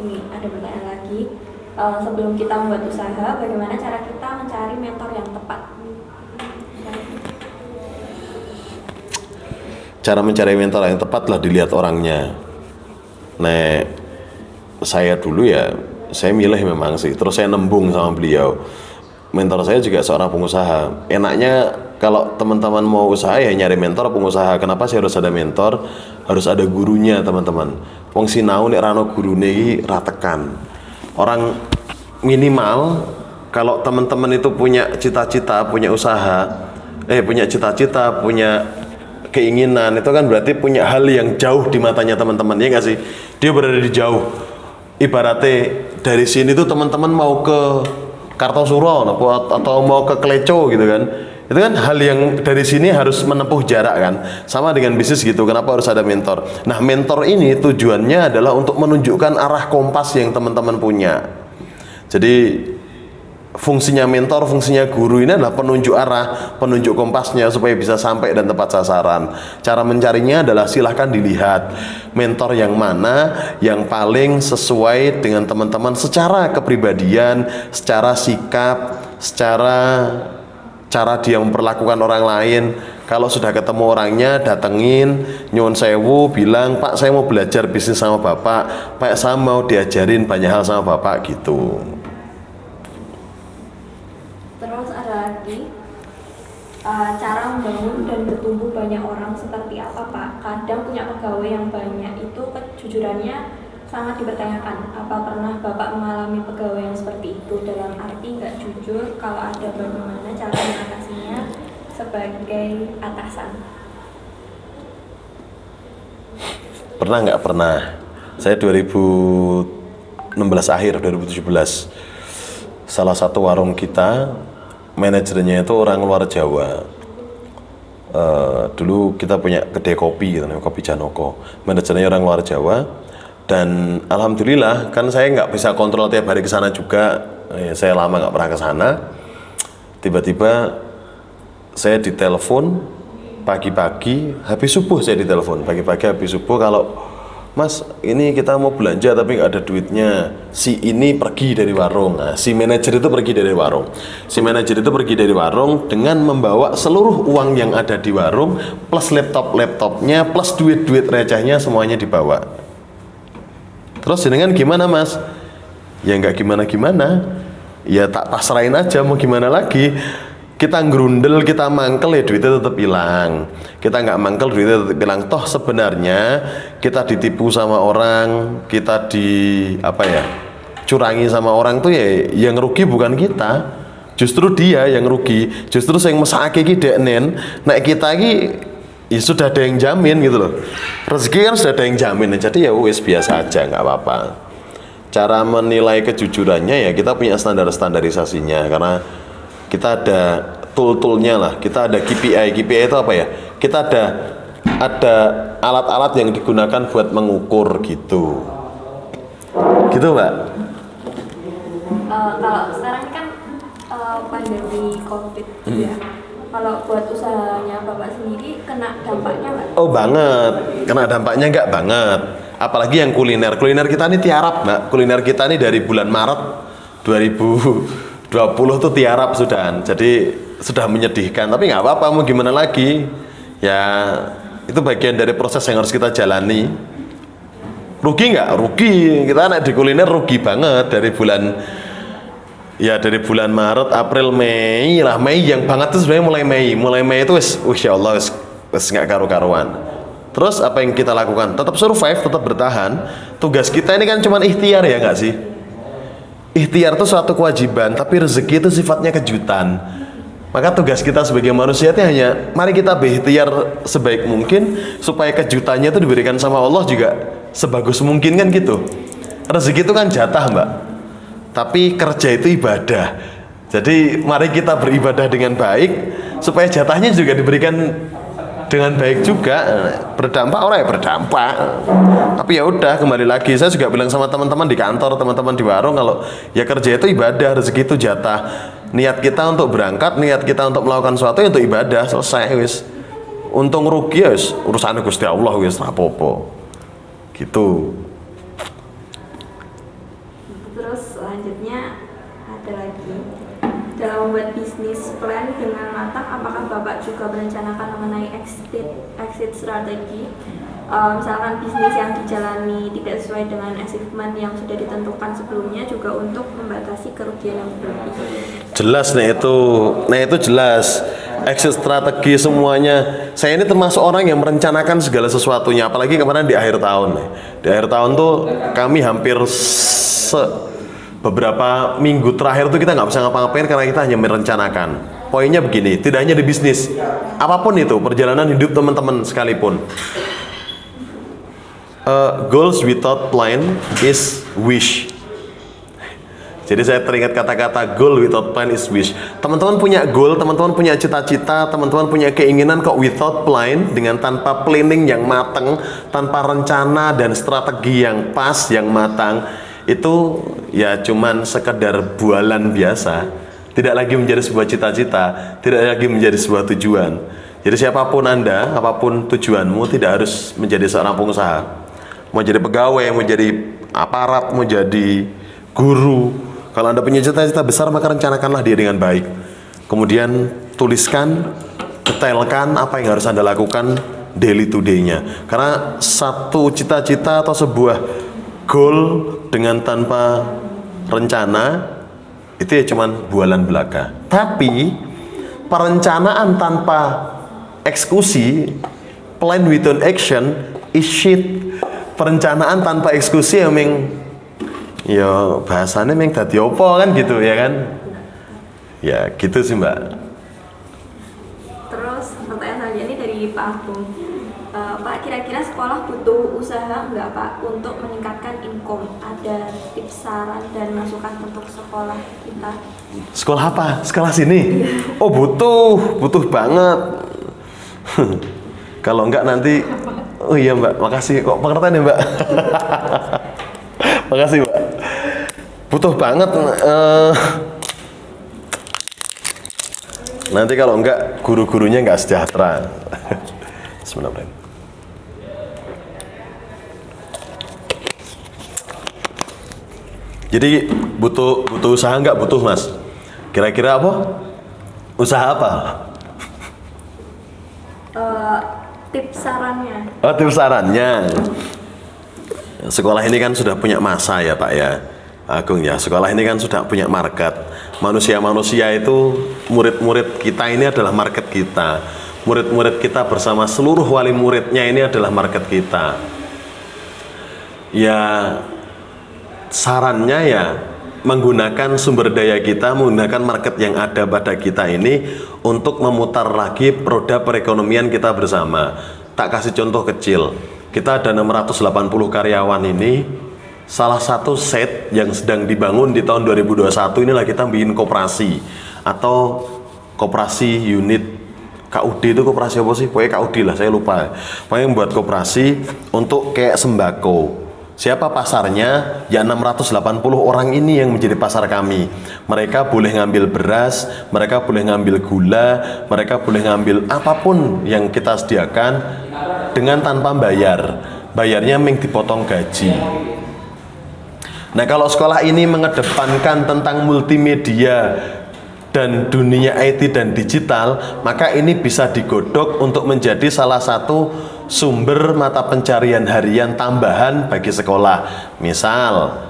Ini ada pertanyaan lagi. Sebelum kita membuat usaha, bagaimana cara kita mencari mentor yang tepat? Cara mencari mentor yang tepat lah dilihat orangnya. Saya dulu ya, saya milih memang sih, terus saya nembung sama beliau. Mentor saya juga seorang pengusaha. Enaknya kalau teman-teman mau usaha ya nyari mentor pengusaha. Kenapa sih harus ada mentor? Harus ada gurunya, teman-teman. Wong sinau nek rano gurune iki ra tekan. Orang minimal Kalau teman-teman itu punya cita-cita, punya usaha, punya cita-cita, punya keinginan, itu kan berarti punya hal yang jauh di matanya teman-teman, ya nggak sih? Dia berada di jauh. Ibaratnya dari sini tuh teman-teman mau ke Kartosuro atau mau ke Kleco gitu kan. Itu kan hal yang dari sini harus menempuh jarak kan. Sama dengan bisnis gitu, kenapa harus ada mentor? Nah, mentor ini tujuannya adalah untuk menunjukkan arah kompas yang teman-teman punya. Jadi fungsinya mentor, fungsinya guru ini adalah penunjuk arah, penunjuk kompasnya supaya bisa sampai dan tepat sasaran. Cara mencarinya adalah silahkan dilihat mentor yang mana yang paling sesuai dengan teman-teman secara kepribadian, secara sikap, secara cara dia memperlakukan orang lain. Kalau sudah ketemu orangnya, datengin, nyuwun sewu, bilang, Pak saya mau belajar bisnis sama Bapak, Pak saya mau diajarin banyak hal sama Bapak gitu. Terus ada lagi, cara membangun dan bertumbuh banyak orang seperti apa Pak? Kadang punya pegawai yang banyak itu kejujurannya sangat dipertanyakan. Apa pernah Bapak mengalami pegawai yang seperti itu? Dalam arti nggak jujur, kalau ada bagaimana cara mengatasinya sebagai atasan? Pernah nggak pernah? Saya 2016 akhir 2017 salah satu warung kita manajernya itu orang luar Jawa. Dulu kita punya kedai kopi gitu, kopi Janoko. Manajernya orang luar Jawa. Dan alhamdulillah kan saya nggak bisa kontrol tiap hari ke sana juga. Saya lama nggak pernah ke sana. Tiba-tiba saya ditelepon pagi-pagi, habis subuh saya ditelepon pagi-pagi habis subuh, kalau Mas ini kita mau belanja tapi nggak ada duitnya. Si ini pergi dari warung. Nah, si manajer itu pergi dari warung. Si manajer itu pergi dari warung dengan membawa seluruh uang yang ada di warung plus laptopnya plus duit recehnya semuanya dibawa. Terus jenengan gimana Mas? Ya nggak gimana-gimana, ya tak pasrahin aja, mau gimana lagi. Kita ngerundel, kita mangkel, ya duitnya tetap hilang. Kita nggak mangkel, duitnya tetap hilang. Toh sebenarnya kita ditipu sama orang, kita curangi sama orang tuh ya yang rugi bukan kita, justru dia yang rugi. Justru yang mesake ki deknen, nek kita ki ya sudah ada yang jamin gitu loh. Rezeki kan sudah ada yang jamin, jadi ya wis biasa aja, nggak apa-apa. Cara menilai kejujurannya ya kita punya standarisasinya, karena kita ada tool-toolnya lah, kita ada KPI itu apa ya? Kita ada alat-alat yang digunakan buat mengukur gitu, Mbak. Kalau sekarang kan pandemi COVID ya. Kalau buat usahanya Bapak sendiri kena dampaknya nggak? Oh banget, kena dampaknya nggak banget. Apalagi yang kuliner kita ini tiarap Mbak. Kuliner kita ini dari bulan Maret 2020 tuh tiarap sudah. Jadi sudah menyedihkan, tapi nggak apa-apa, mau gimana lagi. Ya itu bagian dari proses yang harus kita jalani. Rugi nggak? Rugi. Kita anak di kuliner rugi banget dari bulan Maret, April, Mei lah. Mei yang banget tuh sebenarnya mulai Mei itu insya Allah wis nggak karu-karuan. Terus apa yang kita lakukan? Tetap survive, tetap bertahan. Tugas kita ini kan cuma ikhtiar, ya nggak sih? Ikhtiar itu suatu kewajiban, tapi rezeki itu sifatnya kejutan. Maka tugas kita sebagai manusia itu hanya mari kita berikhtiar sebaik mungkin supaya kejutannya itu diberikan sama Allah juga sebagus mungkin kan gitu. Rezeki itu kan jatah Mbak, tapi kerja itu ibadah. Jadi mari kita beribadah dengan baik supaya jatahnya juga diberikan dengan baik juga. Berdampak orang ya berdampak. Tapi ya udah, kembali lagi saya juga bilang sama teman-teman di kantor, teman-teman di warung, kalau ya kerja itu ibadah, rezeki itu jatah. Niat kita untuk berangkat, niat kita untuk melakukan sesuatu itu ibadah, selesai wis. Untung rugi ya wis urusan Gusti Allah wis rapopo. Gitu. Terus selanjutnya ada lagi, dalam membuat bisnis plan dengan matang, apakah Bapak juga merencanakan mengenai exit strategi? Misalkan bisnis yang dijalani tidak sesuai dengan achievement yang sudah ditentukan sebelumnya, juga untuk membatasi kerugian yang berlebih. Jelas itu jelas. Exit strategi semuanya. Saya ini termasuk orang yang merencanakan segala sesuatunya, apalagi kemarin di akhir tahun. Di akhir tahun tuh kami hampir beberapa minggu terakhir tuh kita nggak bisa ngapa-ngapain karena kita hanya merencanakan. Poinnya begini, tidak hanya di bisnis, apapun itu, perjalanan hidup teman-teman sekalipun. Goals without plan is wish. Jadi saya teringat kata-kata goal without plan is wish. Teman-teman punya goal, teman-teman punya cita-cita, teman-teman punya keinginan kok without plan, dengan tanpa planning yang matang, tanpa rencana dan strategi yang pas, yang matang, itu ya cuman sekedar bualan biasa. Tidak lagi menjadi sebuah cita-cita, tidak lagi menjadi sebuah tujuan. Jadi siapapun Anda, apapun tujuanmu, tidak harus menjadi seorang pengusaha. Mau jadi pegawai, mau jadi aparat, mau jadi guru. Kalau Anda punya cita-cita besar, maka rencanakanlah dia dengan baik. Kemudian tuliskan, detailkan apa yang harus Anda lakukan daily to day-nya. Karena satu cita-cita atau sebuah goal dengan tanpa rencana, itu ya cuman bualan belaka. Tapi perencanaan tanpa eksekusi, plan without action is shit. Perencanaan tanpa eksekusi yang ya bahasanya memang dadi opo kan gitu ya kan. Ya gitu sih Mbak. Terus pertanyaan selanjutnya ini dari Pak Agung. Pak, kira-kira sekolah butuh usaha nggak Pak untuk meningkatkan income? Ada tips, saran, dan masukan untuk sekolah kita? Sekolah apa? Sekolah sini? Oh butuh banget. Kalau enggak nanti, oh iya Mbak, makasih kok pengertian ya Mbak. Makasih Mbak. Butuh banget. Nanti kalau enggak guru-gurunya enggak sejahtera. Sebenarnya. Jadi butuh usaha enggak? Butuh Mas. Kira-kira apa? Usaha apa? Tips sarannya. Oh, tips sarannya. Sekolah ini kan sudah punya masa ya Pak ya, Agung ya. Sekolah ini kan sudah punya market. Manusia-manusia itu, murid-murid kita ini adalah market kita. Murid-murid kita bersama seluruh wali muridnya ini adalah market kita. Ya, sarannya ya menggunakan sumber daya kita, menggunakan market yang ada pada kita ini untuk memutar lagi roda perekonomian kita bersama. Tak kasih contoh kecil. Kita ada 680 karyawan ini. Salah satu set yang sedang dibangun di tahun 2021 inilah kita bikin koperasi atau koperasi unit KUD. Itu koperasi apa sih? Pokoknya KUD lah, saya lupa. Pokoknya membuat koperasi untuk kayak sembako. Siapa pasarnya? Ya 680 orang ini yang menjadi pasar kami. Mereka boleh ngambil beras, mereka boleh ngambil gula, mereka boleh ngambil apapun yang kita sediakan dengan tanpa bayar. Bayarnya memang dipotong gaji. Nah, kalau sekolah ini mengedepankan tentang multimedia dan dunia IT dan digital, maka ini bisa digodok untuk menjadi salah satu sumber mata pencarian harian tambahan bagi sekolah. Misal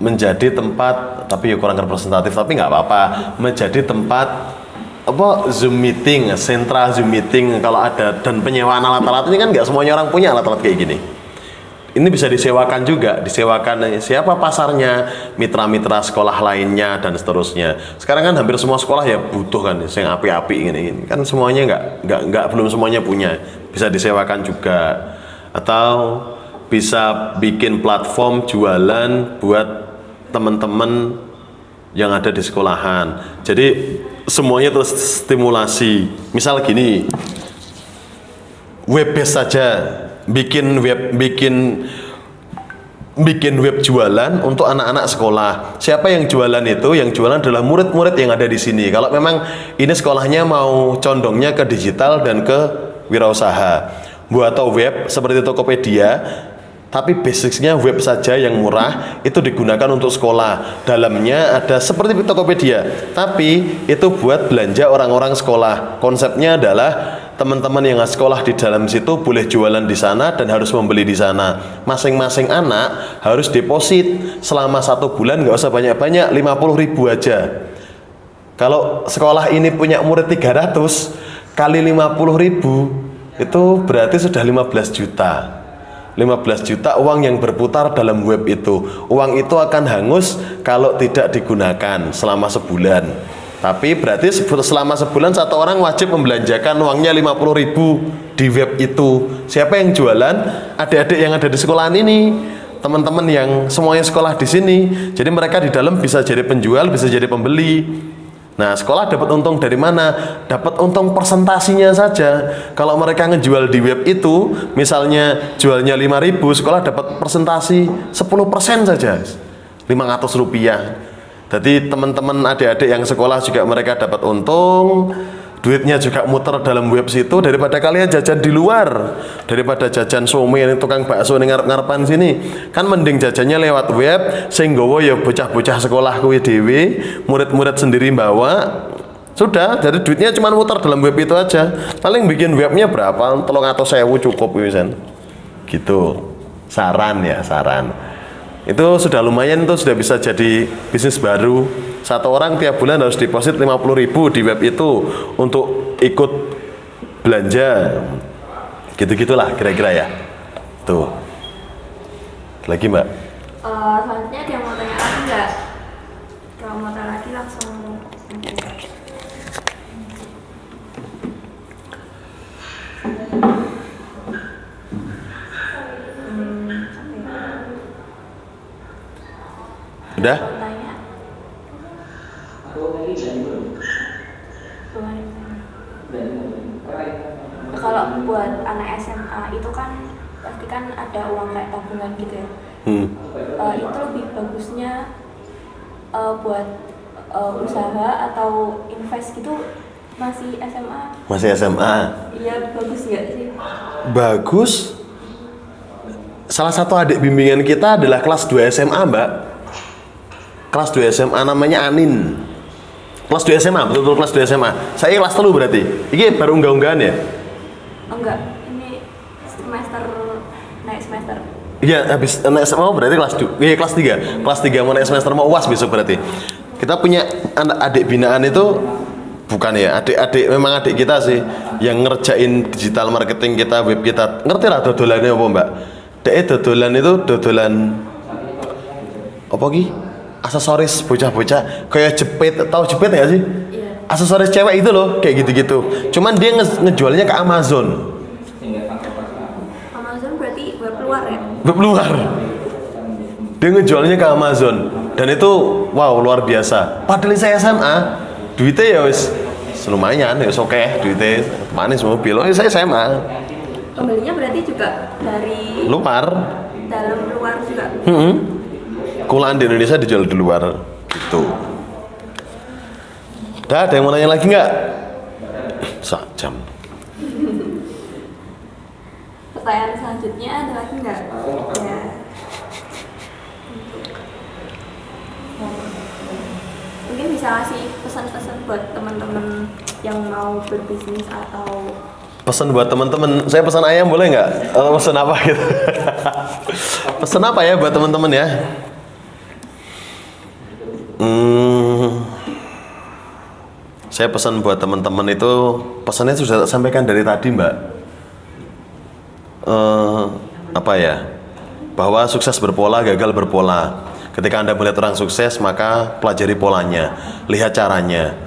menjadi tempat, tapi ya kurang representatif, tapi nggak apa-apa, menjadi tempat apa Zoom meeting, sentra Zoom meeting kalau ada, dan penyewaan alat-alat ini kan nggak semuanya orang punya alat-alat kayak gini. Ini bisa disewakan juga, disewakan siapa pasarnya, mitra-mitra sekolah lainnya dan seterusnya. Sekarang kan hampir semua sekolah ya butuh kan, yang api-api gini. Kan semuanya nggak belum semuanya punya. Bisa disewakan juga, atau bisa bikin platform jualan buat teman-teman yang ada di sekolahan. Jadi semuanya terus stimulasi. Misal gini, web based saja. Bikin web jualan untuk anak-anak sekolah. Siapa yang jualan itu? Yang jualan adalah murid-murid yang ada di sini. Kalau memang ini sekolahnya mau condongnya ke digital dan ke wirausaha, buat atau web seperti Tokopedia, tapi basicnya web saja yang murah, itu digunakan untuk sekolah. Dalamnya ada seperti Tokopedia, tapi itu buat belanja orang-orang sekolah. Konsepnya adalah teman-teman yang sekolah di dalam situ boleh jualan di sana dan harus membeli di sana. Masing-masing anak harus deposit selama 1 bulan, nggak usah banyak-banyak, 50.000 aja. Kalau sekolah ini punya murid 300 kali 50.000 itu berarti sudah 15 juta. 15 juta uang yang berputar dalam web itu. Uang itu akan hangus kalau tidak digunakan selama sebulan. Tapi berarti selama sebulan satu orang wajib membelanjakan uangnya 50.000 di web itu. Siapa yang jualan? Adik-adik yang ada di sekolahan ini, teman-teman yang semuanya sekolah di sini. Jadi mereka di dalam bisa jadi penjual, bisa jadi pembeli. Nah, sekolah dapat untung dari mana? Dapat untung persentasinya saja. Kalau mereka ngejual di web itu, misalnya jualnya 5.000, sekolah dapat persentasi 10% saja, 500 rupiah. Jadi teman-teman adik-adik yang sekolah juga mereka dapat untung, duitnya juga muter dalam web situ, daripada kalian jajan di luar, daripada jajan somai tukang bakso ning ngarep-ngarepan sini. Kan mending jajannya lewat web, sing nggawa ya bocah-bocah sekolah kuwi dhewe, murid-murid sendiri bawa. Sudah, jadi duitnya cuma muter dalam web itu aja. Paling bikin webnya berapa? 300.000 cukup wisan. Gitu. Saran ya, saran. Itu sudah lumayan, itu sudah bisa jadi bisnis baru. Satu orang tiap bulan harus deposit 50.000 di web itu untuk ikut belanja. Gitu-gitulah kira-kira ya. Tuh. Lagi Mbak? Selanjutnya dia mau tanya lagi nggak? Kalau mau tanya lagi langsung. Udah? Tanya. Kalau buat anak SMA itu kan pasti kan ada uang kayak tabungan gitu ya. Itu lebih bagusnya buat usaha atau invest gitu masih SMA? Masih SMA? Iya, bagus nggak sih? Bagus. Salah satu adik bimbingan kita adalah kelas 2 SMA Mbak. Kelas 2 SMA namanya Anin. Kelas 2 SMA, betul-betul kelas 2 SMA. Saya kelas 3 berarti. Ini baru unggah-unggahan ya? Enggak, ini semester, naik semester. Iya, habis naik SMA berarti kelas 2. Iya, kelas 3. Kelas 3 mau naik semester, mau UAS besok berarti. Kita punya anak adik binaan itu, bukan ya, adik-adik, memang adik kita sih yang ngerjain digital marketing kita, web kita. Ngerti lah dodolannya apa Mbak? Dodolan itu dodolan apa ki? Aksesoris bocah-bocah kayak jepit, tahu jepit ya sih? Iya. Aksesoris cewek itu loh, kayak gitu-gitu. Cuman dia ngejualnya ke Amazon. Amazon berarti web luar ya? Web luar. Dia ngejualnya ke Amazon dan itu wow luar biasa. Padahal saya SMA, duitnya ya wis lumayan, ya oke, duitnya manis mobil. Oh, saya SMA. Pembelinya berarti juga dari Luar. dalam luar juga. Kulaan di Indonesia dijual di luar gitu. Udah, ada yang mau nanya lagi nggak? Jam. Pertanyaan selanjutnya ada lagi nggak? Ya. Mungkin bisa kasih pesan-pesan buat teman-teman yang mau berbisnis atau Pesan buat teman-teman, saya pesan ayam boleh nggak? Pesan apa gitu? Pesan apa ya buat teman-teman ya? Saya pesan buat teman-teman itu, pesannya sudah sampaikan dari tadi Mbak. Apa ya? Bahwa sukses berpola, gagal berpola. Ketika Anda melihat orang sukses, maka pelajari polanya, lihat caranya.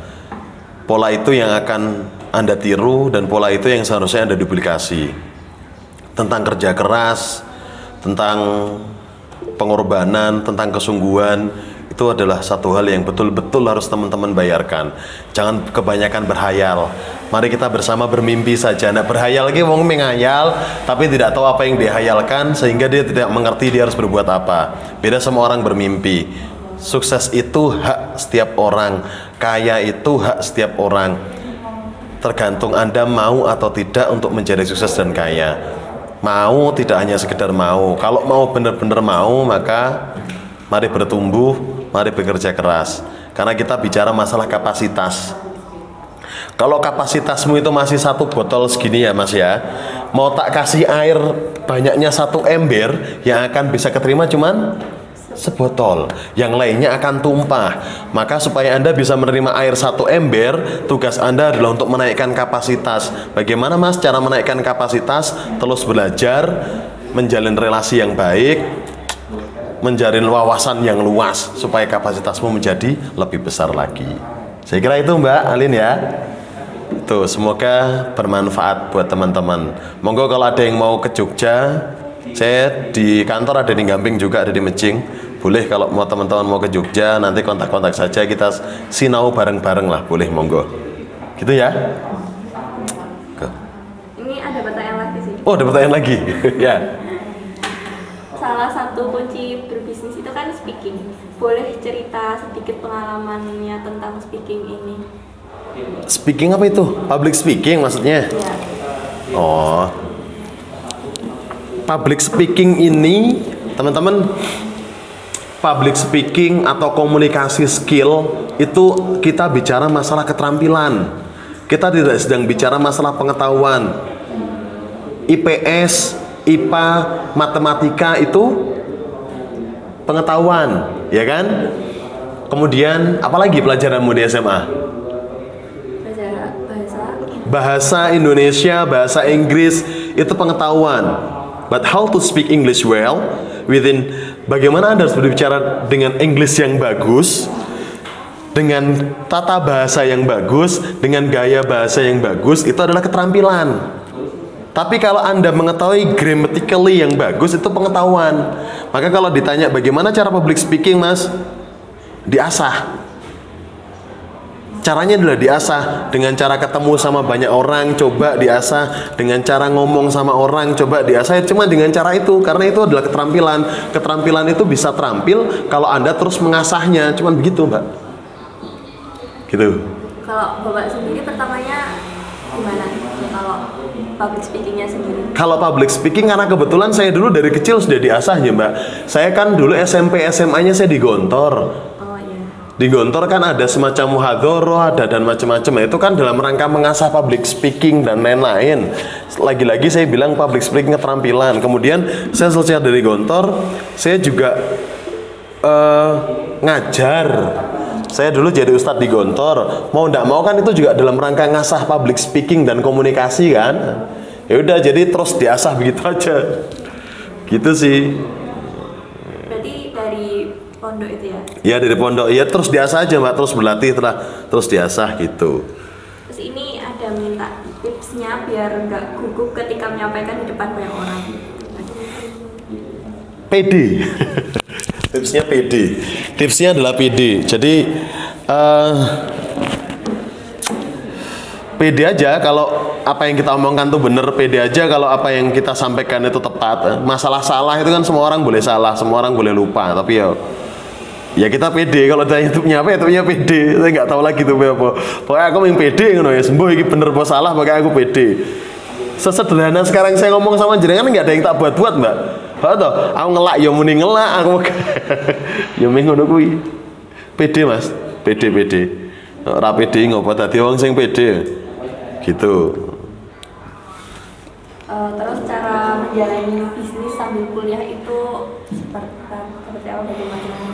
Pola itu yang akan Anda tiru dan pola itu yang seharusnya Anda duplikasi. Tentang kerja keras, tentang pengorbanan, tentang kesungguhan, itu adalah satu hal yang betul-betul harus teman-teman bayarkan. Jangan kebanyakan berhayal. Mari kita bersama bermimpi saja. Nah, berhayal lagi wong menghayal tapi tidak tahu apa yang dihayalkan sehingga dia tidak mengerti dia harus berbuat apa. Beda sama orang bermimpi. Sukses itu hak setiap orang, kaya itu hak setiap orang. Tergantung Anda mau atau tidak untuk menjadi sukses dan kaya. Mau tidak hanya sekedar mau. Kalau mau benar-benar mau, maka mari bertumbuh, mari bekerja keras. Karena kita bicara masalah kapasitas. Kalau kapasitasmu itu masih 1 botol segini ya Mas ya, mau tak kasih air banyaknya 1 ember, yang akan bisa keterima cuman sebotol, yang lainnya akan tumpah. Maka supaya Anda bisa menerima air 1 ember, tugas Anda adalah untuk menaikkan kapasitas. Bagaimana Mas cara menaikkan kapasitas? Terus belajar, menjalin relasi yang baik, menjalin wawasan yang luas supaya kapasitasmu menjadi lebih besar lagi. Saya kira itu Mbak Alin ya. Tuh, semoga bermanfaat buat teman-teman. Monggo kalau ada yang mau ke Jogja, saya di kantor ada di Gamping juga, ada di Mejing. Boleh kalau mau teman-teman mau ke Jogja, nanti kontak-kontak saja, kita sinau bareng-bareng lah, boleh monggo. Gitu ya. Ini ada pertanyaan lagi sih. Oh, ada pertanyaan lagi. Ya. Salah satu kunci berbisnis itu kan speaking. Boleh cerita sedikit pengalamannya tentang speaking ini? Speaking apa itu? Public speaking maksudnya? Ya. Oh. Public speaking ini, teman-teman, public speaking atau komunikasi skill itu kita bicara masalah keterampilan. Kita tidak sedang bicara masalah pengetahuan. IPS, IPA, matematika itu pengetahuan, ya kan? Kemudian apalagi pelajaranmu di SMA? Bahasa Indonesia, bahasa Inggris itu pengetahuan. But how to speak English well within, bagaimana Anda harus berbicara dengan English yang bagus, dengan tata bahasa yang bagus, dengan gaya bahasa yang bagus, itu adalah keterampilan. Tapi kalau Anda mengetahui grammatically yang bagus, itu pengetahuan. Maka kalau ditanya bagaimana cara public speaking, Mas, diasah. Caranya adalah diasah dengan cara ketemu sama banyak orang, coba diasah dengan cara ngomong sama orang, coba diasah. Cuma dengan cara itu, karena itu adalah keterampilan. Keterampilan itu bisa terampil kalau Anda terus mengasahnya. Cuman begitu, Mbak. Gitu. Kalau Bapak sendiri pertamanya gimana? Kalau public speakingnya sendiri? Kalau public speaking, karena kebetulan saya dulu dari kecil sudah diasahnya, Mbak. Saya kan dulu SMP SMA-nya saya di Gontor. Di Gontor kan ada semacam muhadhoroh, ada dan macam-macam. Itu kan dalam rangka mengasah public speaking dan lain-lain. Lagi-lagi saya bilang public speaking keterampilan. Kemudian saya selesai dari Gontor, saya juga ngajar. Saya dulu jadi ustadz di Gontor. Mau ndak mau kan itu juga dalam rangka ngasah public speaking dan komunikasi kan. Ya udah, jadi terus diasah begitu aja. Gitu sih. Berarti dari pondok itu ya? Ya dari pondok, ya terus diasah aja Mbak, terus berlatih terus diasah gitu. Terus ini ada minta tipsnya biar nggak gugup ketika menyampaikan di depan banyak orang. PD. Tipsnya PD. Tipsnya adalah PD. Jadi PD aja kalau apa yang kita omongkan tuh bener, PD aja kalau apa yang kita sampaikan itu tepat. Masalah salah itu kan semua orang boleh salah, semua orang boleh lupa, tapi ya kita pede. Kalau ditanya itu punya apa, itu punya pede. Saya nggak tahu lagi itu apa. Pokoknya aku yang pede ngono ya, sembuh ini bener apa salah, makanya aku pede. Sesederhana sekarang saya ngomong sama jenengan nggak ada yang tak buat-buat, Mbak. Betul, aku ngelak ya muni ngelak, aku ya ngono kuwi. Pede Mas, pede. Ora pede ngopo dadi wong sing pede. Gitu. Terus cara menjalani bisnis sambil kuliah itu seperti apa, bagaimana?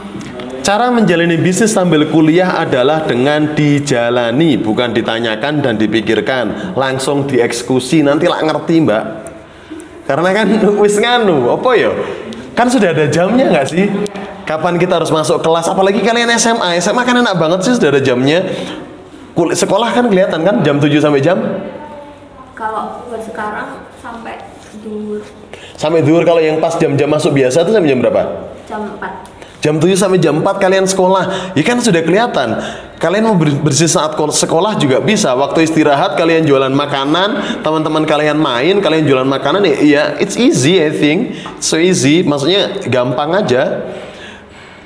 Cara menjalani bisnis sambil kuliah adalah dengan dijalani, bukan ditanyakan dan dipikirkan, langsung dieksekusi. Nanti lah ngerti, Mbak. Karena kan wis nganu, apa ya? Kan sudah ada jamnya nggak sih? Kapan kita harus masuk kelas? Apalagi kalian SMA. SMA kan enak banget sih, sudah ada jamnya. Sekolah kan kelihatan kan jam 7 sampai jam? Kalau sekarang sampai duhur. Sampai duhur. Kalau yang pas jam-jam masuk biasa itu sampai jam berapa? Jam 4. Jam 7 sampai jam 4 kalian sekolah. Ya kan sudah kelihatan. Kalian mau bersih saat sekolah juga bisa. Waktu istirahat kalian jualan makanan, teman-teman kalian main, kalian jualan makanan, ya it's easy, I think. So easy, maksudnya gampang aja.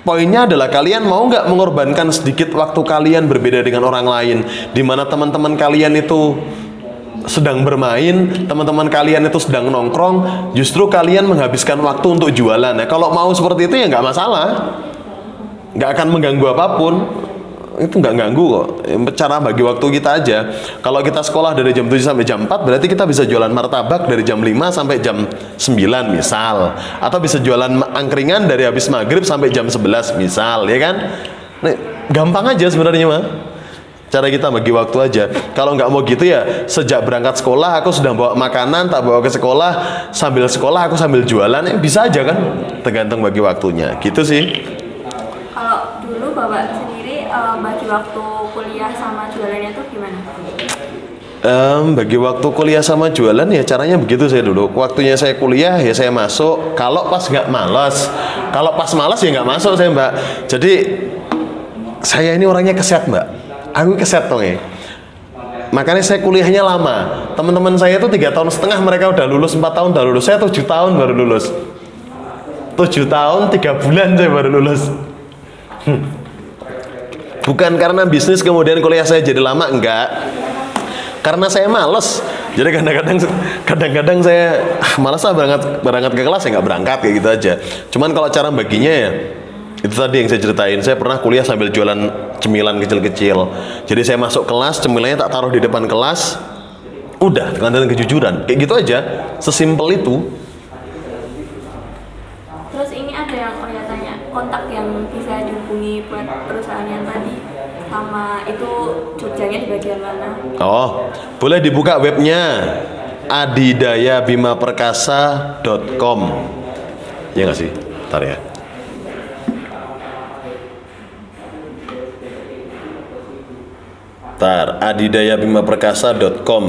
Poinnya adalah kalian mau nggak mengorbankan sedikit waktu kalian berbeda dengan orang lain, di mana teman-teman kalian itu sedang bermain, teman-teman kalian itu sedang nongkrong, justru kalian menghabiskan waktu untuk jualan. Nah, kalau mau seperti itu ya nggak masalah, nggak akan mengganggu apapun. Itu nggak ganggu kok. Cara bagi waktu kita aja. Kalau kita sekolah dari jam 7 sampai jam 4, berarti kita bisa jualan martabak dari jam 5 sampai jam 9 misal. Atau bisa jualan angkringan dari habis maghrib sampai jam 11 misal, ya kan? Nah, gampang aja sebenarnya mah. Cara kita bagi waktu aja. Kalau nggak mau gitu ya, sejak berangkat sekolah aku sudah bawa makanan, tak bawa ke sekolah, sambil sekolah aku sambil jualan, ya bisa aja kan? Tergantung bagi waktunya, gitu sih. Kalau dulu Bapak sendiri bagi waktu kuliah sama jualannya tuh gimana? Bagi waktu kuliah sama jualan ya caranya begitu saya dulu. Waktunya saya kuliah ya saya masuk. Kalau pas nggak malas, kalau pas malas ya nggak masuk saya Mbak. Jadi saya ini orangnya keset Mbak. Aku keset dong ya. Makanya saya kuliahnya lama. Teman-teman saya itu 3,5 tahun mereka udah lulus, 4 tahun udah lulus. Saya 7 tahun baru lulus. 7 tahun 3 bulan saya baru lulus. Bukan karena bisnis kemudian kuliah saya jadi lama, enggak. Karena saya males. Jadi kadang-kadang saya malas berangkat ke kelas, saya nggak berangkat kayak gitu aja. Cuman kalau cara baginya ya itu tadi yang saya ceritain. Saya pernah kuliah sambil jualan cemilan kecil-kecil. Jadi saya masuk kelas, cemilannya tak taruh di depan kelas. Udah, dengan kejujuran. Kayak gitu aja, sesimpel itu. Terus ini ada yang tanya, kontak yang bisa dihubungi buat perusahaan yang tadi, sama itu Jogjanya di bagian mana? Oh, boleh dibuka webnya adidayabimaperkasa.com. Ya nggak sih? Bentar ya. adidayabimaperkasa.com.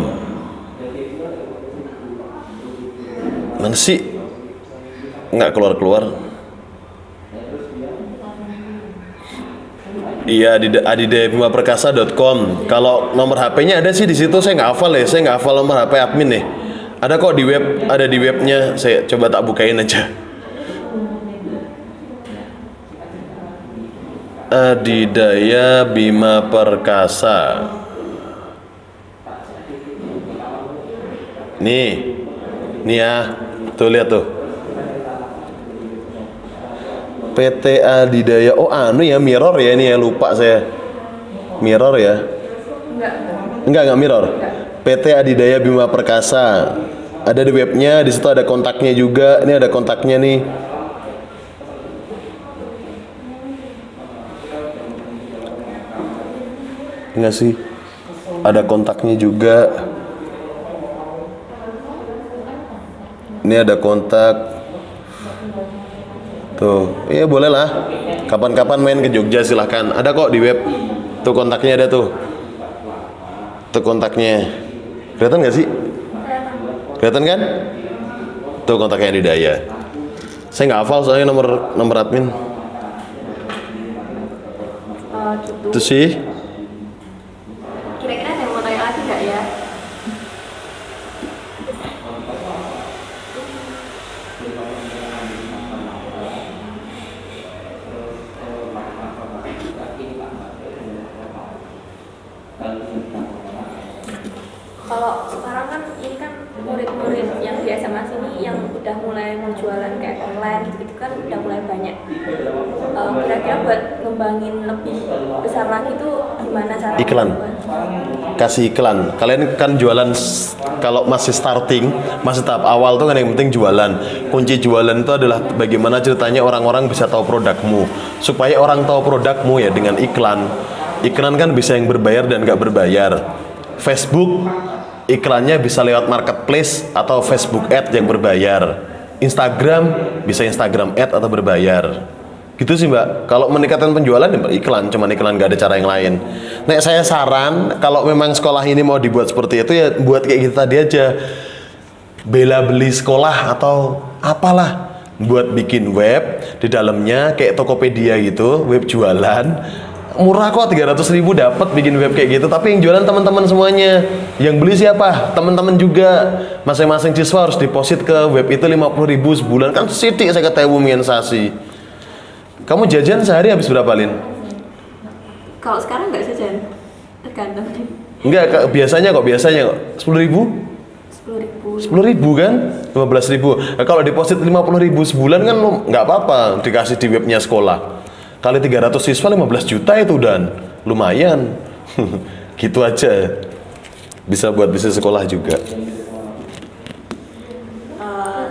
Mana sih? Nggak keluar. Iya, adidayabimaperkasa.com. Kalau nomor HP-nya ada sih di situ, saya nggak hafal ya. Saya nggak hafal nomor HP admin nih. Ada kok di web, ada di webnya. Saya coba tak bukain aja. Adidaya Bima Perkasa. Nih ya, tuh lihat tuh. PT Adidaya. Oh anu ya, Mirror ya ini ya, lupa saya. Mirror ya? Enggak Mirror. PT Adidaya Bima Perkasa. Ada di webnya, di situ ada kontaknya juga. Ini ada kontaknya nih. Enggak sih, ada kontaknya juga. Ini ada kontak tuh. Iya boleh lah, kapan-kapan main ke Jogja silahkan. Ada kok di web tuh, kontaknya ada tuh. Tuh kontaknya, kelihatan nggak sih? Kelihatan kan? Tuh kontaknya Adidaya. Saya nggak hafal soalnya nomor admin. Gitu. Itu sih. Kira-kira ada yang mau tanya lagi nggak ya? Kalau sekarang kan ini kan murid-murid yang di SMA sini yang udah mulai menjualan kayak online gitu kan udah mulai banyak. Kira-kira buat ngembangin lebih besar lagi tuh gimana caranya? Iklan. Kasih iklan. Kalian kan jualan kalau masih starting, masih tahap awal tuh kan yang penting jualan. Kunci jualan itu adalah bagaimana ceritanya orang-orang bisa tahu produkmu. Supaya orang tahu produkmu ya dengan iklan. Iklan kan bisa yang berbayar dan nggak berbayar. Facebook iklannya bisa lewat marketplace atau Facebook ad yang berbayar. Instagram bisa Instagram ad atau berbayar. Gitu sih Mbak. Kalau meningkatkan penjualan ya iklan, cuman iklan, nggak ada cara yang lain. Nah saya saran kalau memang sekolah ini mau dibuat seperti itu ya buat kayak gitu tadi aja. Bela beli sekolah atau apalah, buat bikin web di dalamnya kayak Tokopedia gitu, web jualan. Murah kok, 300.000 dapat bikin web kayak gitu. Tapi yang jualan teman-teman semuanya. Yang beli siapa? Teman-teman juga. Masing-masing siswa harus deposit ke web itu 50.000 sebulan. Kan sidik saya kata Ibu Miensasi. Kamu jajan sehari habis berapa, Lin? Kalau sekarang nggak jajan, tergantung. Enggak, biasanya kok 10.000? 10.000. 10.000 kan? 15.000. Nah, kalau deposit 50.000 sebulan kan nggak apa-apa dikasih di webnya sekolah. Kali 300 siswa 15 juta itu dan lumayan. Gitu aja. Bisa buat bisnis sekolah juga.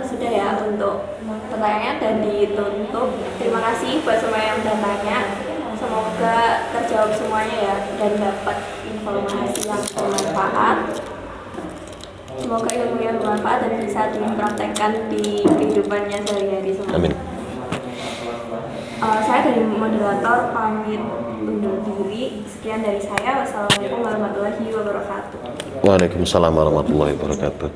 Sudah ya untuk pertanyaan dan ditutup. Terima kasih buat semua yang udah tanya. Semoga terjawab semuanya ya dan dapat informasi yang bermanfaat. Semoga ilmunya bermanfaat dan bisa dipraktekkan di kehidupannya sehari-hari semua. Amin. Saya dari moderator pamit undur diri. Sekian dari saya. Wassalamualaikum warahmatullahi wabarakatuh. Waalaikumsalam warahmatullahi wabarakatuh.